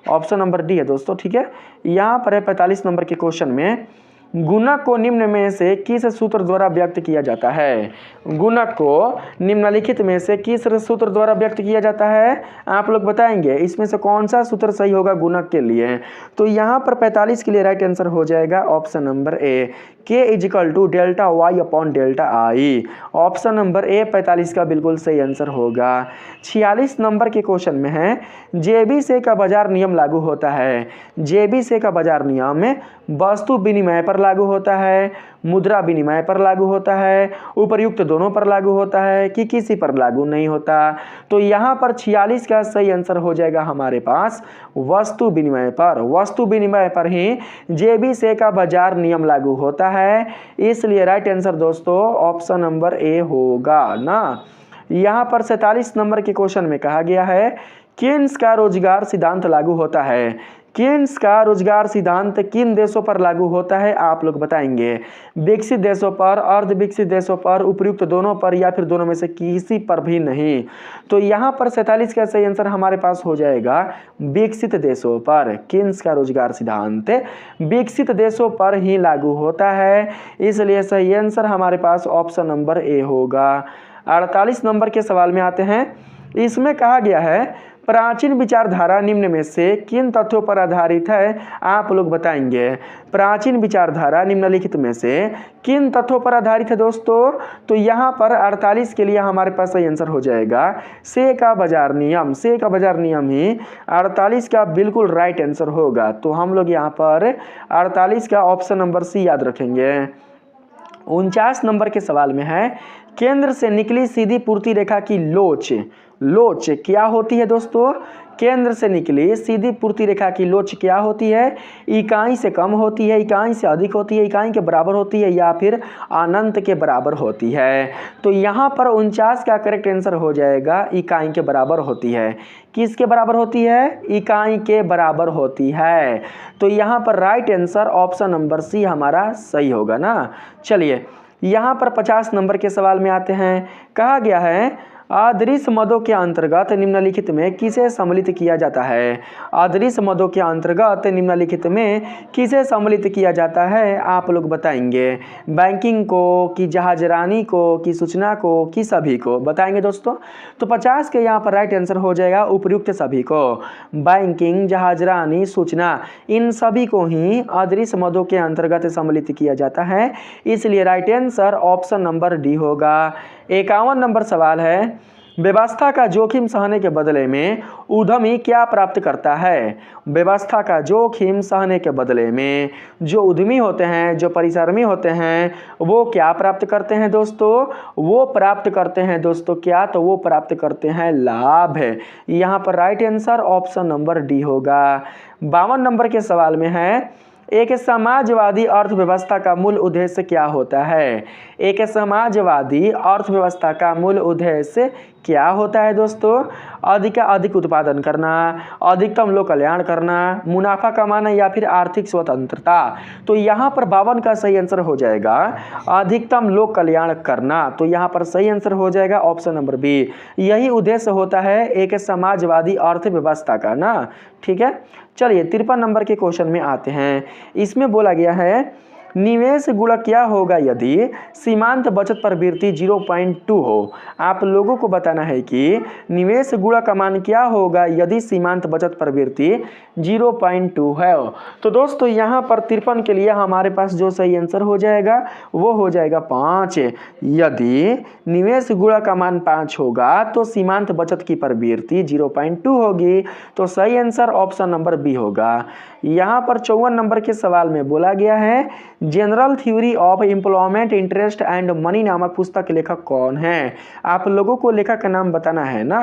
ऑप्शन नंबर डी है दोस्तों। ठीक है, यहाँ पर है 45 नंबर के क्वेश्चन में गुणक को निम्न में से किस सूत्र द्वारा व्यक्त किया जाता है? गुणक को निम्नलिखित में से किस सूत्र द्वारा व्यक्त किया जाता है? आप लोग बताएंगे इसमें से कौन सा सूत्र सही होगा गुणक के लिए? तो यहाँ पर 45 के लिए राइट आंसर हो जाएगा option number A k equal to delta Y upon delta I. Option number A 45 का बिल्कुल सही आंसर होगा। 46 नंबर के क्वेश्चन में है जेबी का बाजार नियम लागू होता है। जेबी का बाजार नियम वस्तु विनिमय पर लागू होता है, मुद्रा विनिमय पर लागू होता है, उपर्युक्त दोनों पर लागू होता है, कि किसी पर लागू नहीं होता? तो यहाँ पर 46 का सही आंसर हो जाएगा हमारे पास वस्तु विनिमय पर। वस्तु विनिमय पर ही जेबी का बाजार नियम लागू होता है, इसलिए राइट आंसर दोस्तों ऑप्शन नंबर ए होगा ना। यहाँ पर 47 नंबर के क्वेश्चन में कहा गया है केन्स का रोजगार सिद्धांत लागू होता है। केन्स का रोजगार सिद्धांत किन देशों पर लागू होता है, आप लोग बताएंगे। विकसित देशों पर, अर्ध विकसित देशों पर, उपयुक्त दोनों पर, या फिर दोनों में से किसी पर भी नहीं। तो यहाँ पर 47 का सही आंसर हमारे पास हो जाएगा विकसित देशों पर। केन्स का रोजगार सिद्धांत विकसित देशों पर ही लागू होता है, इसलिए सही आंसर हमारे पास ऑप्शन नंबर ए होगा। 48 नंबर के सवाल में आते हैं। इसमें कहा गया है प्राचीन विचारधारा निम्न में से किन तथ्यों पर आधारित है, आप लोग बताएंगे। प्राचीन विचारधारा निम्नलिखित में से किन तथ्यों पर आधारित है दोस्तों? तो यहाँ पर 48 के लिए हमारे पास सही आंसर हो जाएगा से का बाजार नियम। से का बाजार नियम ही 48 का बिल्कुल राइट आंसर होगा। तो हम लोग यहाँ पर 48 का ऑप्शन नंबर सी याद रखेंगे। 49 नंबर के सवाल में है केंद्र से निकली सीधी पूर्ति रेखा की लोच। लोच क्या होती है दोस्तों? केंद्र से निकली सीधी पूर्ति रेखा की लोच क्या होती है? इकाई से कम होती है, इकाई से अधिक होती है, इकाई के बराबर होती है, या फिर अनंत के बराबर होती है। तो यहाँ पर 49 का करेक्ट आंसर हो जाएगा इकाई के बराबर होती है। किसके बराबर होती है? इकाई के बराबर होती है। तो यहाँ पर right answer option number C हमारा सही होगा ना। चलिए यहाँ पर 50 नंबर के सवाल में आते हैं। कहा गया है अदृश्य मदों के अंतर्गत निम्नलिखित में किसे सम्मिलित किया जाता है? अदृश्य मदों के अंतर्गत निम्नलिखित में किसे सम्मिलित किया जाता है, आप लोग बताएंगे। बैंकिंग को, कि जहाजरानी को, कि सूचना को, कि सभी को बताएंगे दोस्तों। तो 50 के यहाँ पर राइट आंसर हो जाएगा उपयुक्त सभी को। बैंकिंग, जहाजरानी, सूचना, इन सभी को ही अदृश्य मदों के अंतर्गत सम्मिलित किया जाता है, इसलिए right answer option number D होगा। 51 नंबर सवाल है व्यवस्था का जोखिम सहने के बदले में उद्यमी क्या प्राप्त करता है? व्यवस्था का जोखिम सहने के बदले में जो उद्यमी होते हैं, जो परिश्रमी होते हैं, वो क्या प्राप्त करते हैं दोस्तों? वो प्राप्त करते हैं दोस्तों क्या? तो वो प्राप्त करते हैं लाभ। यहाँ पर right answer option number D होगा। 52 नंबर के सवाल में है एक समाजवादी अर्थव्यवस्था का मूल उद्देश्य क्या होता है? एक समाजवादी अर्थव्यवस्था का मूल उद्देश्य क्या होता है दोस्तों? अधिक उत्पादन करना, अधिकतम लोक कल्याण करना, मुनाफा कमाना, या फिर आर्थिक स्वतंत्रता। तो यहाँ पर 52 का सही आंसर हो जाएगा अधिकतम लोक कल्याण करना। तो यहाँ पर सही आंसर हो जाएगा ऑप्शन नंबर बी। यही उद्देश्य होता है एक समाजवादी अर्थव्यवस्था का ना। ठीक है, चलिए 53 नंबर के क्वेश्चन में आते हैं। इसमें बोला गया है निवेश गुणक क्या होगा यदि सीमांत बचत प्रवृत्ति 0.2 हो? आप लोगों को बताना है कि निवेश गुणक का मान क्या होगा यदि सीमांत बचत प्रवृत्ति 0.2 है। तो दोस्तों यहाँ पर 53 के लिए हमारे पास जो सही आंसर हो जाएगा वो हो जाएगा 5। यदि निवेश गुणक का मान 5 होगा तो सीमांत बचत की प्रवृत्ति 0.2 होगी। तो सही आंसर ऑप्शन नंबर बी होगा। यहाँ पर 54 नंबर के सवाल में बोला गया है general theory of employment interest and money नामक पुस्तक के लेखक कौन है? आप लोगों को लेखक का नाम बताना है ना।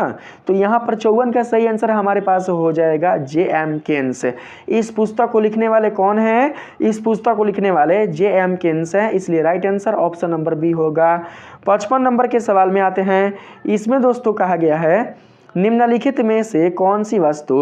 तो यहाँ पर 54 का सही आंसर हमारे पास हो जाएगा J.M. केन्स। इस पुस्तक को लिखने वाले कौन है? इस पुस्तक को लिखने वाले J.M. केन्स है, इसलिए right answer option number B होगा। 55 नंबर के सवाल में आते हैं। इसमें दोस्तों कहा गया है निम्नलिखित में से कौन सी वस्तु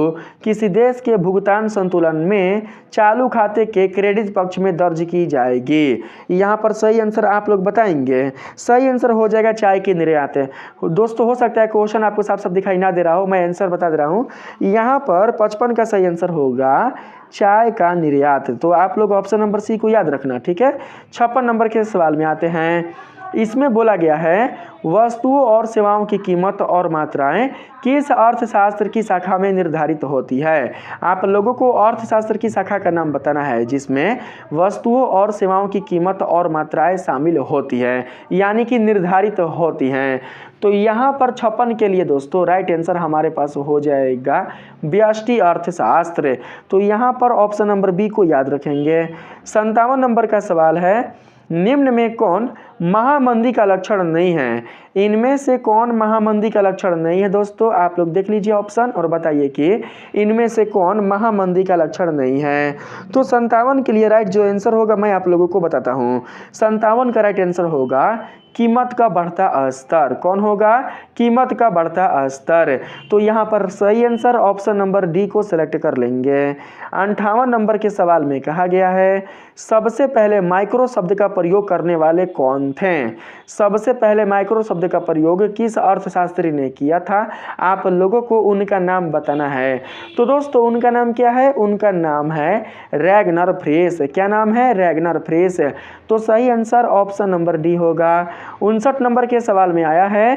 किसी देश के भुगतान संतुलन में चालू खाते के क्रेडिट पक्ष में दर्ज की जाएगी? यहाँ पर सही आंसर आप लोग बताएंगे। सही आंसर हो जाएगा चाय की निर्यात। दोस्तों हो सकता है क्वेश्चन आपको साफ साफ दिखाई ना दे रहा हो, मैं आंसर बता दे रहा हूँ। यहाँ पर 55 का सही आंसर होगा चाय का निर्यात। तो आप लोग ऑप्शन नंबर सी को याद रखना। ठीक है, 56 नंबर के सवाल में आते हैं। इसमें बोला गया है वस्तुओं और सेवाओं की कीमत और मात्राएं किस अर्थशास्त्र की शाखा में निर्धारित होती है? आप लोगों को अर्थशास्त्र की शाखा का नाम बताना है जिसमें वस्तुओं और सेवाओं की कीमत और मात्राएं शामिल होती है, यानी कि निर्धारित होती हैं। तो यहाँ पर 56 के लिए दोस्तों राइट आंसर हमारे पास हो जाएगा व्यष्टि अर्थशास्त्र। तो यहाँ पर ऑप्शन नंबर बी को याद रखेंगे। 57 नंबर का सवाल है निम्न में कौन महामंदी का लक्षण नहीं है? इनमें से कौन महामंदी का लक्षण नहीं है दोस्तों? आप लोग देख लीजिए ऑप्शन और बताइए कि इनमें से कौन महामंदी का लक्षण नहीं है। तो 57 के लिए राइट जो आंसर होगा मैं आप लोगों को बताता हूँ। 57 का राइट आंसर होगा कीमत का बढ़ता स्तर। कौन होगा? कीमत का बढ़ता स्तर। तो यहाँ पर सही आंसर ऑप्शन नंबर डी को सिलेक्ट कर लेंगे। 58 नंबर के सवाल में कहा गया है सबसे पहले माइक्रो शब्द का प्रयोग करने वाले कौन थे? सबसे पहले माइक्रो शब्द का प्रयोग किस अर्थशास्त्री ने किया था? आप लोगों को उनका नाम बताना है। तो दोस्तों उनका नाम क्या है? उनका नाम है रैगनर फ्रेस। क्या नाम है? Ragnar fresh. तो सही आंसर ऑप्शन नंबर डी होगा। 59 नंबर के सवाल में आया है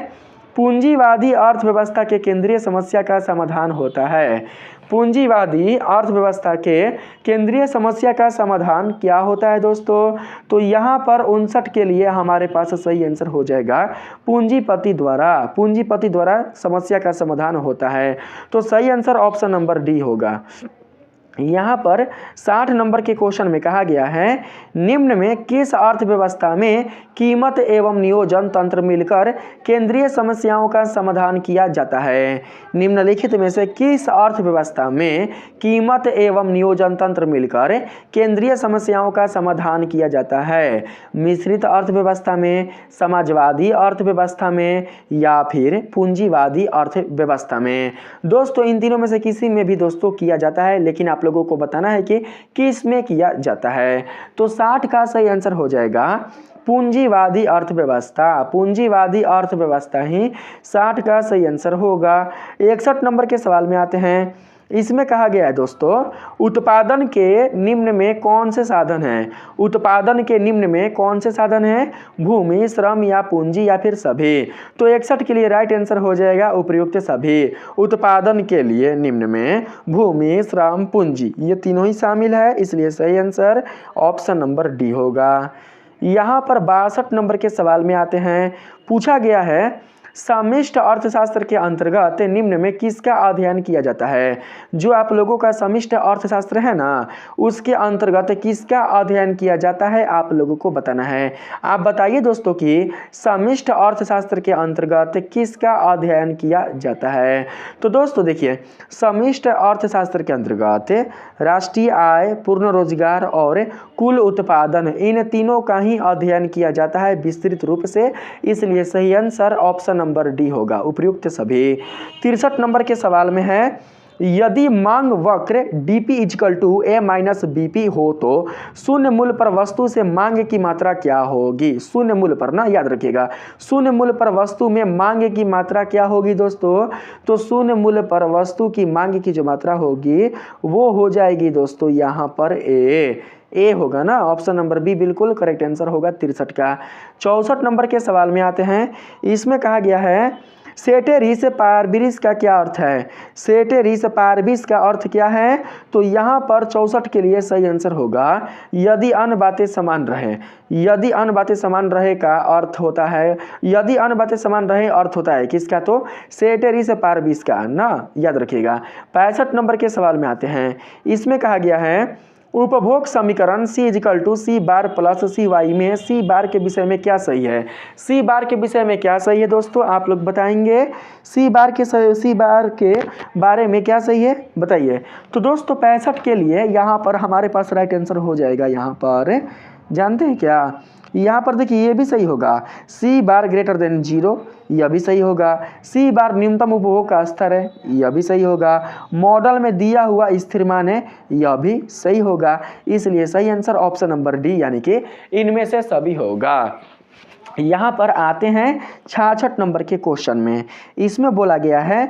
पूंजीवादी अर्थव्यवस्था के केंद्रीय समस्या का समाधान होता है। पूंजीवादी अर्थव्यवस्था के केंद्रीय समस्या का समाधान क्या होता है दोस्तों? तो यहाँ पर 59 के लिए हमारे पास सही आंसर हो जाएगा पूंजीपति द्वारा समस्या का समाधान होता है। तो सही आंसर ऑप्शन नंबर डी होगा। यहाँ पर 60 नंबर के क्वेश्चन में कहा गया है निम्न में किस अर्थव्यवस्था में कीमत एवं नियोजन तंत्र मिलकर केंद्रीय समस्याओं का समाधान किया जाता है? निम्नलिखित में से किस अर्थव्यवस्था में कीमत एवं नियोजन तंत्र मिलकर केंद्रीय समस्याओं का समाधान किया जाता है? मिश्रित अर्थव्यवस्था में, समाजवादी अर्थव्यवस्था में या फिर पूंजीवादी अर्थव्यवस्था में? दोस्तों इन तीनों में से किसी में भी दोस्तों किया जाता है, लेकिन आप लोगों को बताना है कि किस में किया जाता है। तो 60 का सही आंसर हो जाएगा पूंजीवादी अर्थव्यवस्था। पूंजीवादी अर्थव्यवस्था ही 60 का सही आंसर होगा। 61 नंबर के सवाल में आते हैं। इसमें कहा गया है दोस्तों उत्पादन के निम्न में कौन से साधन हैं? उत्पादन के निम्न में कौन से साधन हैं? भूमि, श्रम या पूंजी या फिर सभी? तो 61 के लिए राइट आंसर हो जाएगा उपर्युक्त सभी। उत्पादन के लिए निम्न में भूमि, श्रम, पूंजी ये तीनों ही शामिल है, इसलिए सही आंसर ऑप्शन नंबर डी होगा। यहाँ पर 62 नंबर के सवाल में आते हैं। पूछा गया है समष्टि अर्थशास्त्र के अंतर्गत निम्न में किसका अध्ययन किया जाता है? जो आप लोगों का समष्टि अर्थशास्त्र है ना, उसके अंतर्गत किसका अध्ययन किया जाता है आप लोगों को बताना है। आप बताइए दोस्तों कि समष्टि अर्थशास्त्र के अंतर्गत किसका अध्ययन किया जाता है? तो दोस्तों देखिए समष्टि अर्थशास्त्र के अंतर्गत राष्ट्रीय आय, पूर्ण रोजगार और कुल उत्पादन इन तीनों का ही अध्ययन किया जाता है विस्तृत रूप से, इसलिए सही आंसर ऑप्शन नंबर डी होगा उपर्युक्त सभी। 63 नंबर के सवाल में है यदि मांग वक्र DP equal to A minus BP हो तो शून्य मूल्य पर वस्तु से मांग की मात्रा क्या होगी? शून्य मूल्य पर ना, याद रखिएगा शून्य मूल्य पर वस्तु में मांग की मात्रा क्या होगी दोस्तों? तो शून्य मूल्य पर वस्तु की मांग की जो मात्रा होगी वो हो जाएगी दोस्तों यहाँ पर ए होगा ना, ऑप्शन नंबर बी बिल्कुल करेक्ट आंसर होगा 63 का। 64 नंबर के सवाल में आते हैं। इसमें कहा गया है सेटेरिस पारबिस का क्या अर्थ है? सेटेरिस पारबिस का अर्थ क्या है? तो यहाँ पर 64 के लिए सही आंसर होगा यदि अन्य बातें समान रहे। यदि अन्य बातें समान रहे का अर्थ होता है, यदि अन्य बातें समान रहे अर्थ होता है किसका? तो सेटेरिस पारबिस का ना, याद रखिएगा। 65 नंबर के सवाल में आते हैं। इसमें कहा गया है उपभोग समीकरण C equal to C bar plus C Y में सी बार के विषय में क्या सही है? सी बार के विषय में क्या सही है दोस्तों? आप लोग बताएंगे सी बार के बारे में क्या सही है बताइए। तो दोस्तों 65 के लिए यहाँ पर हमारे पास राइट आंसर हो जाएगा। यहाँ पर जानते हैं क्या, यहाँ पर देखिए ये भी सही होगा सी बार ग्रेटर देन 0, यह भी सही होगा। सी बार न्यूनतम उपभोग का स्तर है, यह भी सही होगा। मॉडल में दिया हुआ स्थिर मान है, यह भी सही होगा। इसलिए सही आंसर ऑप्शन नंबर डी यानी कि इनमें से सभी होगा। यहाँ पर आते हैं 66 नंबर के क्वेश्चन में। इसमें बोला गया है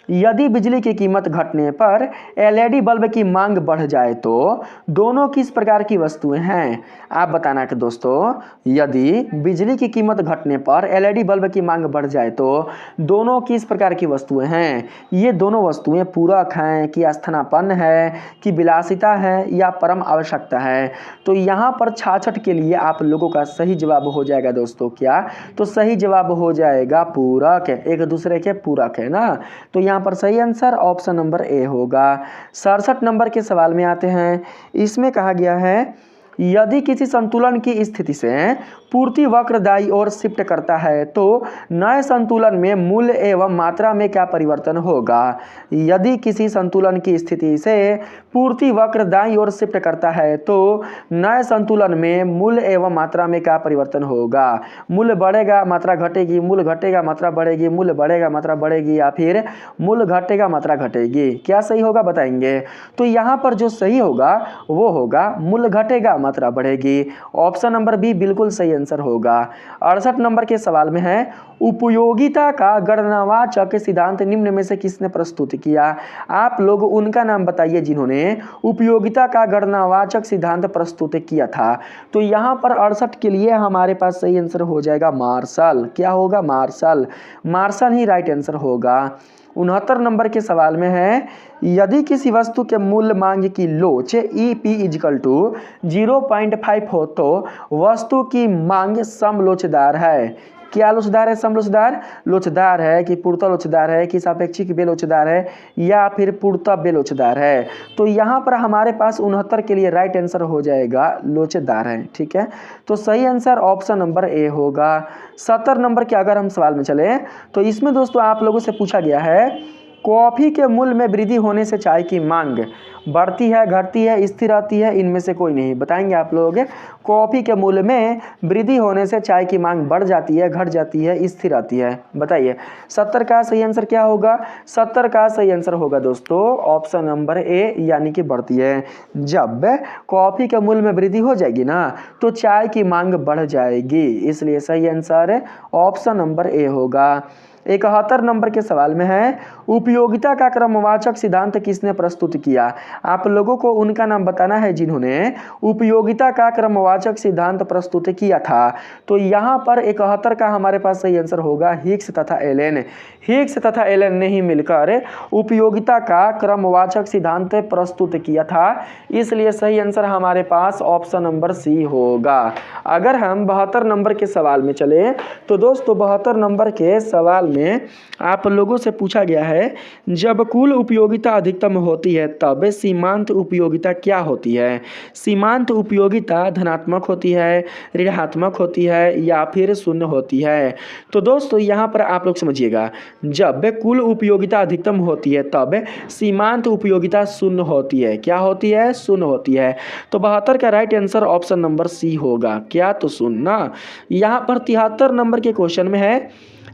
यदि बिजली की कीमत घटने पर एलईडी बल्ब की मांग बढ़ जाए तो दोनों किस प्रकार की वस्तुएं हैं? आप बताना कि दोस्तों यदि बिजली की कीमत घटने पर एलईडी बल्ब की मांग बढ़ जाए तो दोनों किस प्रकार की वस्तुएं हैं? ये दोनों वस्तुएं पूरक हैं कि स्थानापन्न है कि विलासिता है या परम आवश्यकता है? तो यहाँ पर 66 के लिए आप लोगों का सही जवाब हो जाएगा दोस्तों क्या? तो सही जवाब हो जाएगा पूरक, एक दूसरे के पूरक है ना। तो यहाँ पर सही आंसर ऑप्शन नंबर ए होगा। 67 नंबर के सवाल में आते हैं। इसमें कहा गया है यदि किसी संतुलन की स्थिति से पूर्ति वक्र दाईं ओर शिफ्ट करता है तो नए संतुलन में मूल्य एवं मात्रा में क्या परिवर्तन होगा। यदि किसी संतुलन की स्थिति से पूर्ति वक्र दाईं ओर शिफ्ट करता है तो नए संतुलन में मूल्य एवं मात्रा में क्या परिवर्तन होगा। मूल्य बढ़ेगा मात्रा घटेगी, मूल्य घटेगा मात्रा बढ़ेगी, मूल्य बढ़ेगा मात्रा बढ़ेगी, या फिर मूल्य घटेगा मात्रा घटेगी। क्या सही होगा बताएंगे। तो यहाँ पर जो सही होगा वो होगा मूल्य घटेगा मात्रा बढ़ेगी। ऑप्शन नंबर बी बिल्कुल सही आंसर होगा। 68 नंबर के सवाल में है, उपयोगिता का गणनावाचक सिद्धांत निम्न में से किसने प्रस्तुत किया। आप लोग उनका नाम बताइए जिन्होंने उपयोगिता का गणनावाचक सिद्धांत प्रस्तुत किया था। तो यहाँ पर 68 के लिए हमारे पास सही आंसर हो जाएगा मार्शल। क्या होगा, मार्शल। मार्शल ही राइट आंसर होगा। 69 नंबर के सवाल में है, यदि किसी वस्तु के मूल्य मांग की लोच EP = 0.5 हो तो वस्तु की मांग समलोचदार है। क्या लोचदार है, समलोचदार। लोचदार है कि पूर्णतः लोचदार है कि सापेक्षिक बेलोचदार है या फिर पूर्णतः बेलोचदार है। तो यहाँ पर हमारे पास 69 के लिए राइट आंसर हो जाएगा लोचदार है। ठीक है, तो सही आंसर ऑप्शन नंबर ए होगा। 70 नंबर के अगर हम सवाल में चले तो इसमें दोस्तों आप लोगों से पूछा गया है, कॉफी के मूल्य में वृद्धि होने से चाय की मांग बढ़ती है, घटती है, स्थिर रहती है, इनमें से कोई नहीं। बताएंगे आप लोग। कॉफी के मूल्य में वृद्धि होने से चाय की मांग बढ़ जाती है, घट जाती है, स्थिर रहती है। बताइए 70 का सही आंसर क्या होगा। 70 का सही आंसर होगा दोस्तों ऑप्शन नंबर ए, यानी कि बढ़ती है। जब कॉफी के मूल्य में वृद्धि हो जाएगी ना तो चाय की मांग बढ़ जाएगी, इसलिए सही आंसर ऑप्शन नंबर ए होगा। 71 नंबर के सवाल में है, उपयोगिता का क्रमवाचक सिद्धांत किसने प्रस्तुत किया। आप लोगों को उनका नाम बताना है जिन्होंने उपयोगिता का क्रमवाचक सिद्धांत प्रस्तुत किया था। तो यहाँ पर 71 का हमारे पास सही आंसर होगा हिग्स तथा एलेन। हिग्स तथा एलेन ने ही मिलकर उपयोगिता का क्रमवाचक सिद्धांत प्रस्तुत किया था, इसलिए सही आंसर हमारे पास ऑप्शन नंबर सी होगा। अगर हम 72 नंबर के सवाल में चले तो दोस्तों 72 नंबर के सवाल में आप लोगों से पूछा गया है, जब कुल उपयोगिता अधिकतम होती है तब सीमांत उपयोगिता क्या होती है। सीमांत उपयोगिता धनात्मक होती है, ऋणात्मक होती है, या फिर शून्य होती है। तो दोस्तों यहाँ पर आप लोग समझिएगा, जब कुल उपयोगिता अधिकतम होती है तब सीमांत उपयोगिता शून्य होती है। क्या होती है, शून्य होती है। तो 72 का right answer option number C होगा। क्या, तो शून्य ना। यहाँ पर 73 नंबर के क्वेश्चन में है,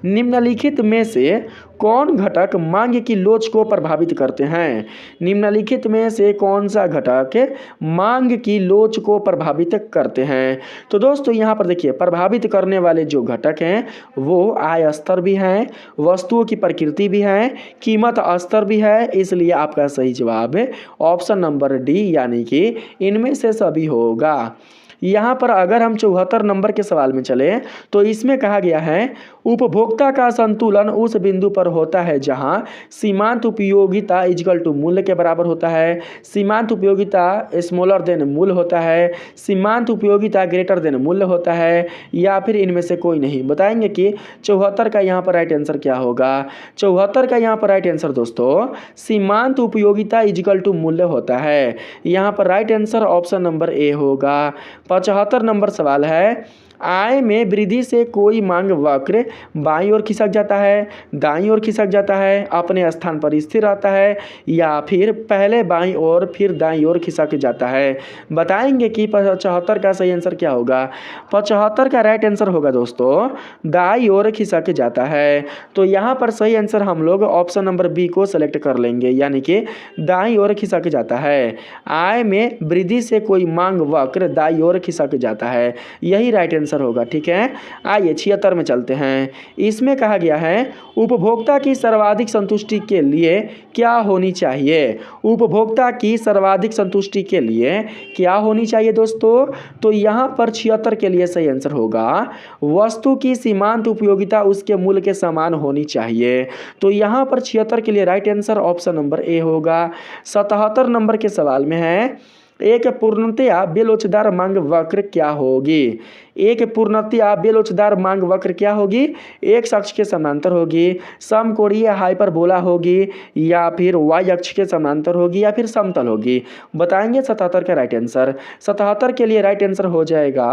निम्नलिखित में से कौन घटक मांग की लोच को प्रभावित करते हैं। निम्नलिखित में से कौन सा घटक मांग की लोच को प्रभावित करते हैं। तो दोस्तों यहाँ पर देखिए, प्रभावित करने वाले जो घटक हैं वो आय स्तर भी हैं, वस्तुओं की प्रकृति भी है, कीमत स्तर भी है, इसलिए आपका सही जवाब ऑप्शन नंबर डी, यानी कि इनमें से सभी होगा। यहाँ पर अगर हम 74 नंबर के सवाल में चले तो इसमें कहा गया है, उपभोक्ता का संतुलन उस बिंदु पर होता है जहाँ सीमांत उपयोगिता = मूल्य के बराबर होता है, सीमांत उपयोगिता स्मॉलर देन मूल्य होता है, सीमांत उपयोगिता ग्रेटर देन मूल्य होता है, या फिर इनमें से कोई नहीं। बताएंगे कि 74 का यहाँ पर राइट आंसर क्या होगा। 74 का यहाँ पर राइट आंसर दोस्तों सीमांत उपयोगिता = मूल्य होता है। यहाँ पर राइट आंसर ऑप्शन नंबर ए होगा। 75 नंबर सवाल है, आय में वृद्धि से कोई मांग वक्र बाईं ओर खिसक जाता है, दाईं ओर खिसक जाता है, अपने स्थान पर स्थिर रहता है, या फिर पहले बाईं ओर फिर दाईं ओर खिसक जाता है। बताएंगे कि 75 का सही आंसर क्या होगा। 75 का राइट आंसर होगा दोस्तों दाईं ओर खिसक जाता है। तो यहाँ पर सही आंसर हम लोग ऑप्शन नंबर बी को सेलेक्ट कर लेंगे, यानी कि दाईं ओर खिसक जाता है। आय में वृद्धि से कोई मांग वक्र दाईं ओर खिसक जाता है, यही राइट आंसर होगा। ठीक है, आइए 76 में चलते हैं। इसमें कहा गया है, उपभोक्ता की सर्वाधिक संतुष्टि के लिए क्या होनी चाहिए। उपभोक्ता की सर्वाधिक संतुष्टि के लिए क्या होनी चाहिए दोस्तों। तो यहाँ पर 76 के लिए सही आंसर होगा, वस्तु की सीमांत उपयोगिता उसके मूल्य के समान होनी चाहिए। तो यहाँ पर 76 के लिए राइट आंसर ऑप्शन नंबर ए होगा। 77 नंबर के सवाल में है, एक पूर्णतया बेलोचदार मांग वक्र क्या होगी? एक पूर्णतया बेलोचदार मांग वक्र क्या होगी? एक अक्ष के समांतर होगी, समकोणीय हाइपरबोला होगी, या फिर वाई अक्ष के समांतर होगी, या फिर समतल होगी। बताएंगे 77 का राइट आंसर। 77 के लिए राइट आंसर हो जाएगा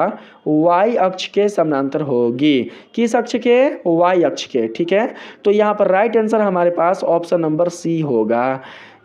वाई अक्ष के समांतर होगी। किस अक्ष के? वाई अक्ष के। ठीक है, तो यहाँ पर राइट आंसर हमारे पास ऑप्शन नंबर सी होगा।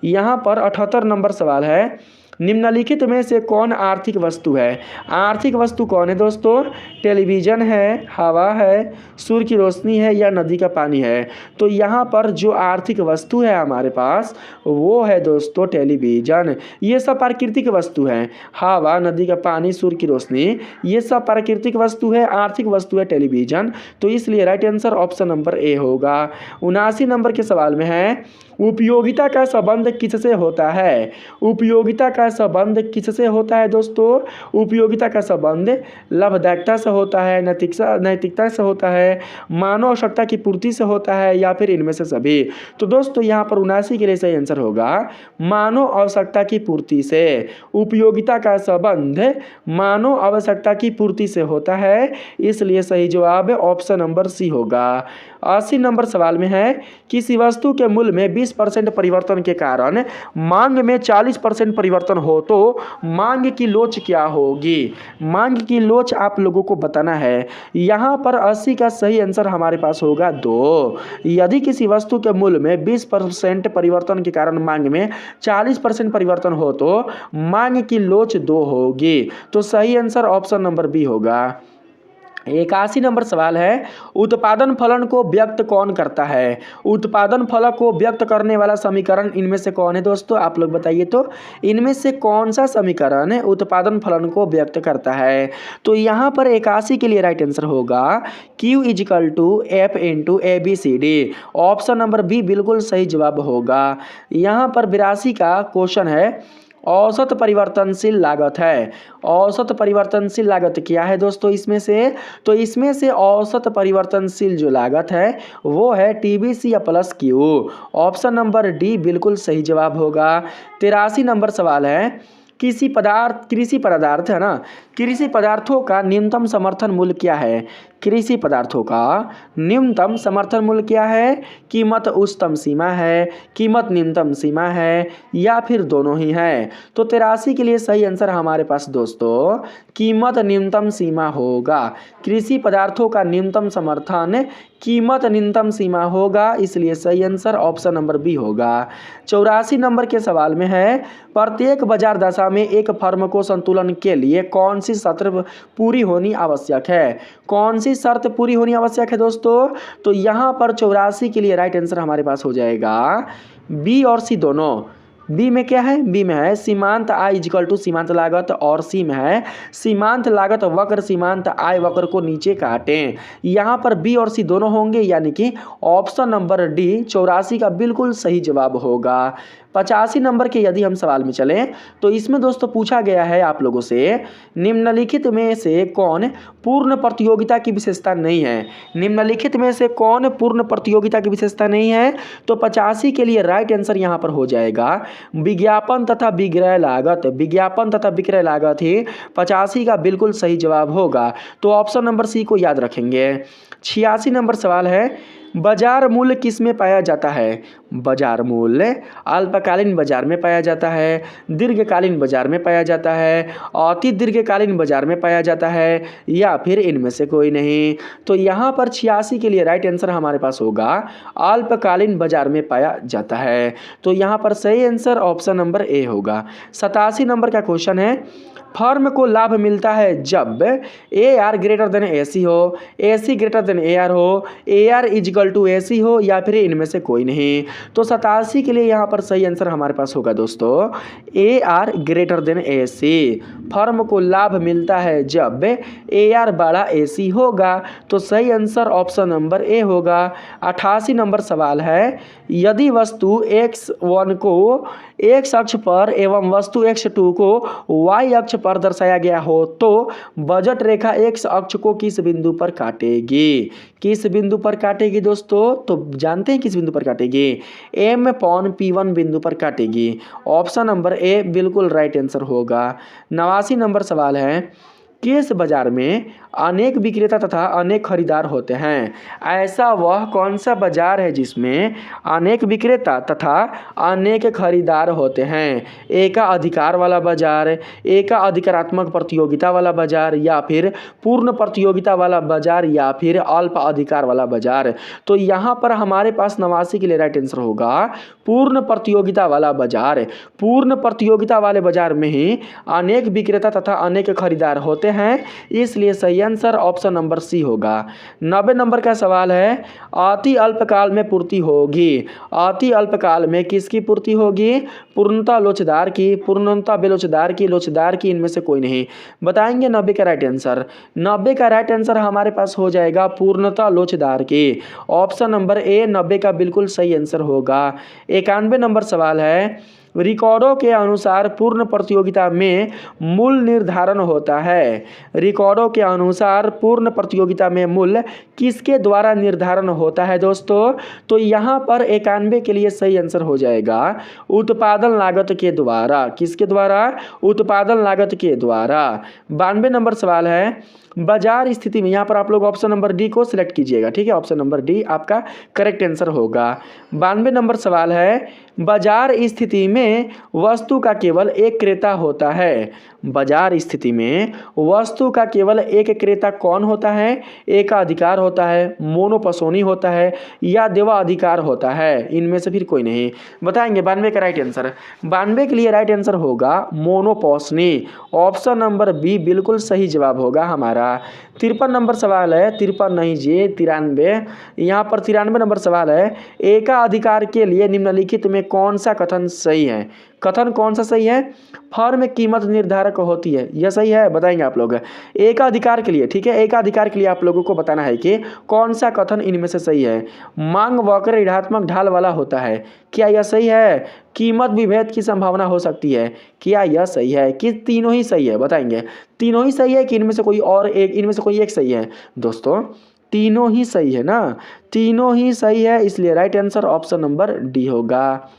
यहाँ पर 78 नंबर सवाल है, निम्नलिखित में से कौन आर्थिक वस्तु है? आर्थिक वस्तु कौन है दोस्तों? टेलीविज़न है, हवा है, सूर्य की रोशनी है, या नदी का पानी है? तो यहाँ पर जो आर्थिक वस्तु है हमारे पास वो है दोस्तों टेलीविज़न। ये सब प्राकृतिक वस्तु हैं, हवा, नदी का पानी, सूर्य की रोशनी, ये सब प्राकृतिक वस्तु है। आर्थिक वस्तु है टेलीविज़न। तो इसलिए राइट आंसर ऑप्शन नंबर ए होगा। 79 नंबर के सवाल में है, उपयोगिता का संबंध किससे होता है? उपयोगिता का संबंध किससे होता है दोस्तों? उपयोगिता का संबंध लाभदायकता से होता है, नैतिकता से होता है, मानव आवश्यकता की पूर्ति से होता है, या फिर इनमें से सभी? तो दोस्तों यहाँ पर 79 के लिए सही आंसर होगा मानव आवश्यकता की पूर्ति से। उपयोगिता का संबंध मानव आवश्यकता की पूर्ति से होता है, इसलिए सही जवाब ऑप्शन नंबर सी होगा। 80 नंबर सवाल में है, किसी वस्तु के मूल्य में 20% परिवर्तन के कारण मांग में 40% परिवर्तन हो तो मांग की लोच क्या होगी? मांग की लोच आप लोगों को बताना है। यहाँ पर 80 का सही आंसर हमारे पास होगा 2। यदि किसी वस्तु के मूल्य में 20% परिवर्तन के कारण मांग में 40% परिवर्तन हो तो मांग की लोच 2 होगी। तो सही आंसर ऑप्शन नंबर बी होगा। 81 नंबर सवाल है, उत्पादन फलन को व्यक्त कौन करता है? उत्पादन फलन को व्यक्त करने वाला समीकरण इनमें से कौन है दोस्तों? आप लोग बताइए तो इनमें से कौन सा समीकरण उत्पादन फलन को व्यक्त करता है? तो यहाँ पर 81 के लिए राइट आंसर होगा Q = F × ABCD। Option number B बिल्कुल सही जवाब होगा। यहाँ पर 82 का क्वेश्चन है, औसत परिवर्तनशील लागत है। औसत परिवर्तनशील लागत क्या है दोस्तों इसमें से? तो इसमें से औसत परिवर्तनशील जो लागत है वो है TBC + Q। Option number D बिल्कुल सही जवाब होगा। 83 नंबर सवाल है, कृषि पदार्थ है ना, कृषि पदार्थों का न्यूनतम समर्थन मूल्य क्या है? कृषि पदार्थों का न्यूनतम समर्थन मूल्य क्या है? कीमत उच्चतम सीमा है, कीमत न्यूनतम सीमा है, या फिर दोनों ही है? तो 83 के लिए सही आंसर हमारे पास दोस्तों कीमत न्यूनतम सीमा होगा। कृषि पदार्थों का न्यूनतम समर्थन कीमत न्यूनतम सीमा होगा, इसलिए सही आंसर ऑप्शन नंबर बी होगा। 84 नंबर के सवाल में है, प्रत्येक बाजार दशा में एक फर्म को संतुलन के लिए कौन सी शर्त पूरी होनी आवश्यक है? कौन सी शर्त पूरी होनी आवश्यक है दोस्तों? तो यहाँ पर 84 के लिए राइट आंसर हमारे पास हो जाएगा बी और सी दोनों। बी में क्या है? बी में है सीमांत आय = सीमांत लागत, और सी में है सीमांत लागत वक्र सीमांत आय वक्र को नीचे काटें। यहाँ पर बी और सी दोनों होंगे, यानी कि ऑप्शन नंबर डी 84 का बिल्कुल सही जवाब होगा। 85 नंबर के यदि हम सवाल में चलें तो इसमें दोस्तों पूछा गया है आप लोगों से, निम्नलिखित में से कौन पूर्ण प्रतियोगिता की विशेषता नहीं है? निम्नलिखित में से कौन पूर्ण प्रतियोगिता की विशेषता नहीं है? तो 85 के लिए राइट आंसर यहाँ पर हो जाएगा विज्ञापन तथा विक्रय लागत। विज्ञापन तथा विक्रय लागत ही 85 का बिल्कुल सही जवाब होगा। तो ऑप्शन नंबर सी को याद रखेंगे। 86 नंबर सवाल है, बाजार मूल्य किस में पाया जाता है? बाजार मूल्य अल्पकालीन बाजार में पाया जाता है, दीर्घकालीन बाजार में पाया जाता है, अति दीर्घकालीन बाजार में पाया जाता है, या फिर इनमें से कोई नहीं? तो यहाँ पर 86 के लिए राइट आंसर हमारे पास होगा अल्पकालीन बाजार में पाया जाता है। तो यहाँ पर सही आंसर ऑप्शन नंबर ए होगा। 87 नंबर का क्वेश्चन है, फर्म को लाभ मिलता है जब AR > AC हो, AC > AR हो, AR = AC हो, या फिर इनमें से कोई नहीं? तो 87 के लिए यहाँ पर सही आंसर हमारे पास होगा दोस्तों AR > AC। फर्म को लाभ मिलता है जब AR बड़ा AC होगा, तो सही आंसर ऑप्शन नंबर ए होगा। 88 नंबर सवाल है, यदि वस्तु X1 को X अक्ष पर एवं वस्तु X2 को Y अक्ष पर दर्शाया गया हो तो बजट रेखा एक्स अक्ष को किस बिंदु पर काटेगी? किस बिंदु पर काटेगी दोस्तों? तो जानते हैं किस बिंदु पर काटेगी? M/P1 बिंदु पर काटेगी। ऑप्शन नंबर ए बिल्कुल राइट आंसर होगा। 89 नंबर सवाल है, किस बाजार में अनेक विक्रेता तथा अनेक खरीदार होते हैं? ऐसा वह कौन सा बाजार है जिसमें अनेक विक्रेता तथा अनेक खरीदार होते हैं? ए का अधिकार वाला बाजार, ए का अधिकारात्मक प्रतियोगिता वाला बाजार, या फिर पूर्ण प्रतियोगिता वाला बाजार, या फिर अल्प अधिकार वाला बाजार? तो यहाँ पर हमारे पास 89 के लिए राइट आंसर होगा पूर्ण प्रतियोगिता वाला बाजार। पूर्ण प्रतियोगिता वाले बाजार में ही अनेक विक्रेता तथा अनेक खरीदार होते हैं, इसलिए सही आंसर ऑप्शन नंबर सी होगा। 90 नंबर का सवाल है, अति अल्पकाल में पूर्ति होगी। अति अल्पकाल में किसकी पूर्ति होगी? पूर्णतः लोचदार की, पूर्णतः बेलोचदार की, लोचदार की, इनमें से कोई नहीं। बताएंगे 90 का राइट आंसर। 90 का राइट आंसर हमारे पास हो जाएगा पूर्णतः लोचदार की। ऑप्शन नंबर ए 90 का बिल्कुल सही आंसर होगा। 91 नंबर सवाल है, रिकॉर्डों के अनुसार पूर्ण प्रतियोगिता में मूल्य निर्धारण होता है। रिकॉर्डों के अनुसार पूर्ण प्रतियोगिता में मूल्य किसके द्वारा निर्धारण होता है दोस्तों? तो यहाँ पर 91 के लिए सही आंसर हो जाएगा उत्पादन लागत के द्वारा। किसके द्वारा? उत्पादन लागत के द्वारा। 92 नंबर सवाल है, बाजार स्थिति में, यहाँ पर आप लोग ऑप्शन नंबर डी को सिलेक्ट कीजिएगा, ठीक है। ऑप्शन नंबर डी आपका करेक्ट आंसर होगा। 92 नंबर सवाल है, बाजार स्थिति में वस्तु का केवल एक क्रेता होता है। बाजार स्थिति में वस्तु का केवल एक क्रेता कौन होता है? ए का अधिकार होता है, मोनोपोसोनी होता है, या देवाधिकार होता है? इनमें से फिर कोई नहीं। बताएंगे 92 का राइट आंसर। 92 के लिए राइट आंसर होगा मोनोपोसनी। ऑप्शन नंबर बी बिल्कुल सही जवाब होगा हमारा। 53 नंबर सवाल है, 53 नहीं जी 93। यहाँ पर 93 नंबर सवाल है, ए का अधिकार के लिए निम्नलिखित में कौन सा कथन सही है? कथन कौन सा सही है? फर्म कीमत निर्धारक होती है, यह सही है? बताएंगे आप लोग। ए का अधिकार के लिए, ठीक है, ए का अधिकार के लिए आप लोगों को बताना है कि कौन सा कथन इनमें से सही है। मांग वक्र ऋणात्मक ढाल वाला होता है, क्या यह सही है? कीमत विभेद की संभावना हो सकती है, क्या यह सही है? कि तीनों ही सही है? बताएंगे तीनों ही सही है कि इनमें से कोई और एक, इनमें से कोई एक सही है? दोस्तों तीनों ही सही है ना, तीनों ही सही है, इसलिए right answer option number D होगा।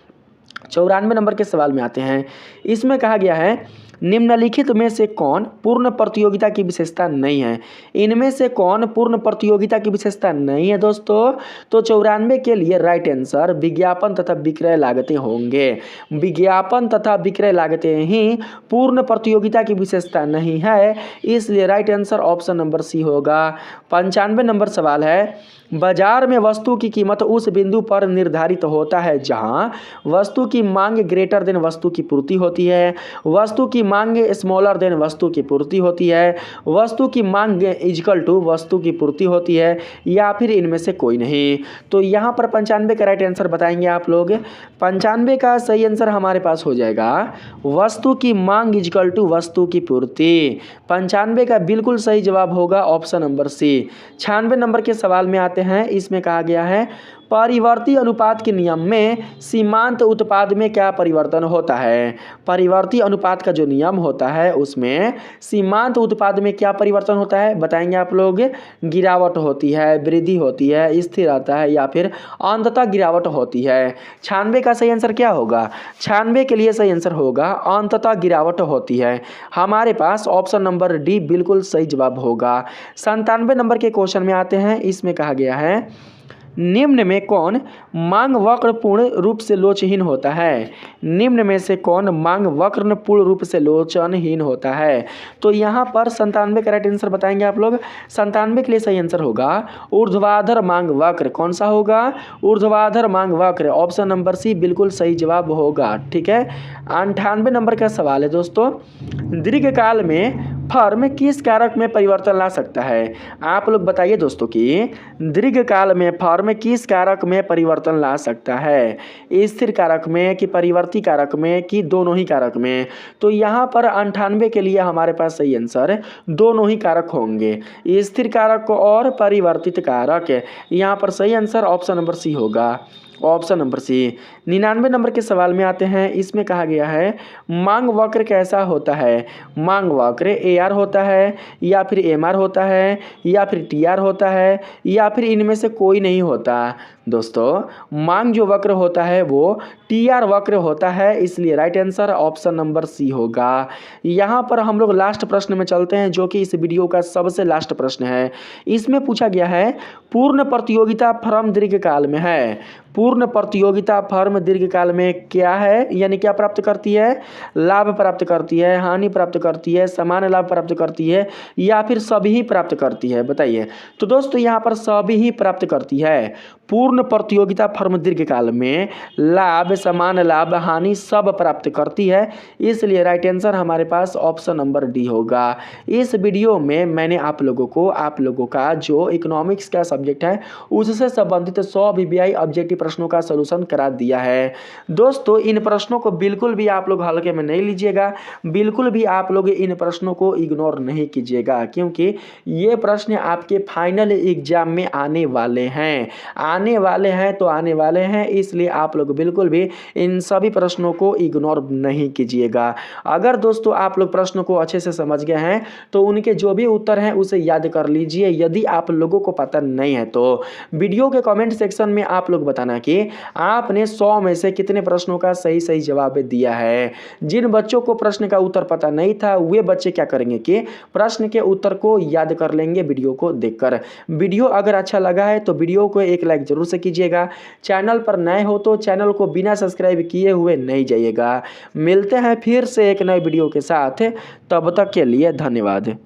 94 नंबर के सवाल में आते हैं। इसमें कहा गया है, निम्नलिखित में से कौन पूर्ण प्रतियोगिता की विशेषता नहीं है? इनमें से कौन पूर्ण प्रतियोगिता की विशेषता नहीं है दोस्तों? तो 94 के लिए राइट आंसर विज्ञापन तथा विक्रय लागतें होंगे। विज्ञापन तथा विक्रय लागतें ही पूर्ण प्रतियोगिता की विशेषता नहीं है, इसलिए right answer option number C होगा। 95 नंबर सवाल है, बाजार में वस्तु की कीमत उस बिंदु पर निर्धारित होता है जहां वस्तु की मांग ग्रेटर देन वस्तु की पूर्ति होती है, वस्तु की मांग स्मॉलर देन वस्तु की पूर्ति होती है, वस्तु की मांग इक्वल टू वस्तु की पूर्ति होती है, या फिर इनमें से कोई नहीं। तो यहाँ पर 95 का राइट आंसर बताएंगे आप लोग। 95 का सही आंसर हमारे पास हो जाएगा वस्तु की मांग इक्वल टू वस्तु की पूर्ति। 95 का बिल्कुल सही जवाब होगा ऑप्शन नंबर सी। 96 नंबर के सवाल में आते हैं। इसमें कहा गया है, परिवर्ती अनुपात के नियम में सीमांत उत्पाद में क्या परिवर्तन होता है? परिवर्ती अनुपात का जो नियम होता है उसमें सीमांत उत्पाद में क्या परिवर्तन होता है? बताएंगे आप लोग। गिरावट होती है, वृद्धि होती है, स्थिर रहता है, या फिर अंततः गिरावट होती है? 96 का सही आंसर क्या होगा? 96 के लिए सही आंसर होगा अंततः गिरावट होती है। हमारे पास ऑप्शन नंबर डी बिल्कुल सही जवाब होगा। 97 नंबर के क्वेश्चन में आते हैं। इसमें कहा गया है, निम्न में कौन मांग वक्र पूर्ण रूप से लोचहीन होता है? निम्न में से कौन मांग वक्र पूर्ण रूप से लोचनहीन होता है? तो यहाँ पर 97 का राइट आंसर बताएंगे आप लोग। 97 के लिए सही आंसर होगा ऊर्ध्वाधर मांग वक्र। कौन सा होगा? ऊर्ध्वाधर मांग वक्र। ऑप्शन नंबर सी बिल्कुल सही जवाब होगा, ठीक है। 98 नंबर का सवाल है दोस्तों, दीर्घकाल में फर्म किस कारक में परिवर्तन ला सकता है? आप लोग बताइए दोस्तों कि दीर्घकाल में फर्म किस कारक में परिवर्तन ला सकता है? स्थिर कारक में कि परिवर्ती कारक में कि दोनों ही कारक में? तो यहाँ पर 98 के लिए हमारे पास सही आंसर दोनों ही कारक होंगे, स्थिर कारक और परिवर्तित कारक। यहाँ पर सही आंसर ऑप्शन नंबर सी होगा। ऑप्शन नंबर सी। 99 नंबर के सवाल में आते हैं। इसमें कहा गया है मांग वक्र कैसा होता है। मांग वक्र AR होता है या फिर MR होता है या फिर TR होता है या फिर इनमें से कोई नहीं होता। दोस्तों मांग जो वक्र होता है वो TR वक्र होता है, इसलिए right answer option number C होगा। यहाँ पर हम लोग लास्ट प्रश्न में चलते हैं जो कि इस वीडियो का सबसे लास्ट प्रश्न है। इसमें पूछा गया है पूर्ण प्रतियोगिता फर्म दीर्घकाल में है। पूर्ण प्रतियोगिता फर्म दीर्घकाल में क्या है, यानी क्या प्राप्त करती है। लाभ प्राप्त करती है, हानि प्राप्त करती है, समान लाभ प्राप्त करती है या फिर सभी प्राप्त करती है, बताइए। तो दोस्तों यहाँ पर सभी ही प्राप्त करती है। पूर्ण प्रतियोगिता फर्म दीर्घकाल में लाभ, समान लाभ, हानि सब प्राप्त करती है, इसलिए राइट आंसर हमारे पास ऑप्शन नंबर डी होगा। इस वीडियो में मैंने आप लोगों का जो इकोनॉमिक्स का सब्जेक्ट है उससे संबंधित 100 VBI ऑब्जेक्टिव प्रश्नों का सलूशन करा दिया है। दोस्तों इन प्रश्नों को बिल्कुल भी आप लोग हल्के में नहीं लीजिएगा, बिल्कुल भी आप लोग इन प्रश्नों को इग्नोर नहीं कीजिएगा, क्योंकि ये प्रश्न आपके फाइनल एग्जाम में आने वाले हैं तो आने वाले हैं, इसलिए आप लोग बिल्कुल भी इन सभी प्रश्नों को इग्नोर नहीं कीजिएगा। अगर दोस्तों आप लोग प्रश्नों को अच्छे से समझ गए हैं तो उनके जो भी उत्तर हैं उसे याद कर लीजिए। यदि आप लोगों को पता नहीं है तो वीडियो के कमेंट सेक्शन में आप लोग बताना कि आपने 100 में से कितने प्रश्नों का सही जवाब दिया है। जिन बच्चों को प्रश्न का उत्तर पता नहीं था वे बच्चे क्या करेंगे कि प्रश्न के उत्तर को याद कर लेंगे वीडियो को देखकर। वीडियो अगर अच्छा लगा है तो वीडियो को एक लाइक जरूर से कीजिएगा। चैनल पर नए हो तो चैनल को बिना सब्सक्राइब किए हुए नहीं जाइएगा। मिलते हैं फिर से एक नए वीडियो के साथ, तब तक के लिए धन्यवाद।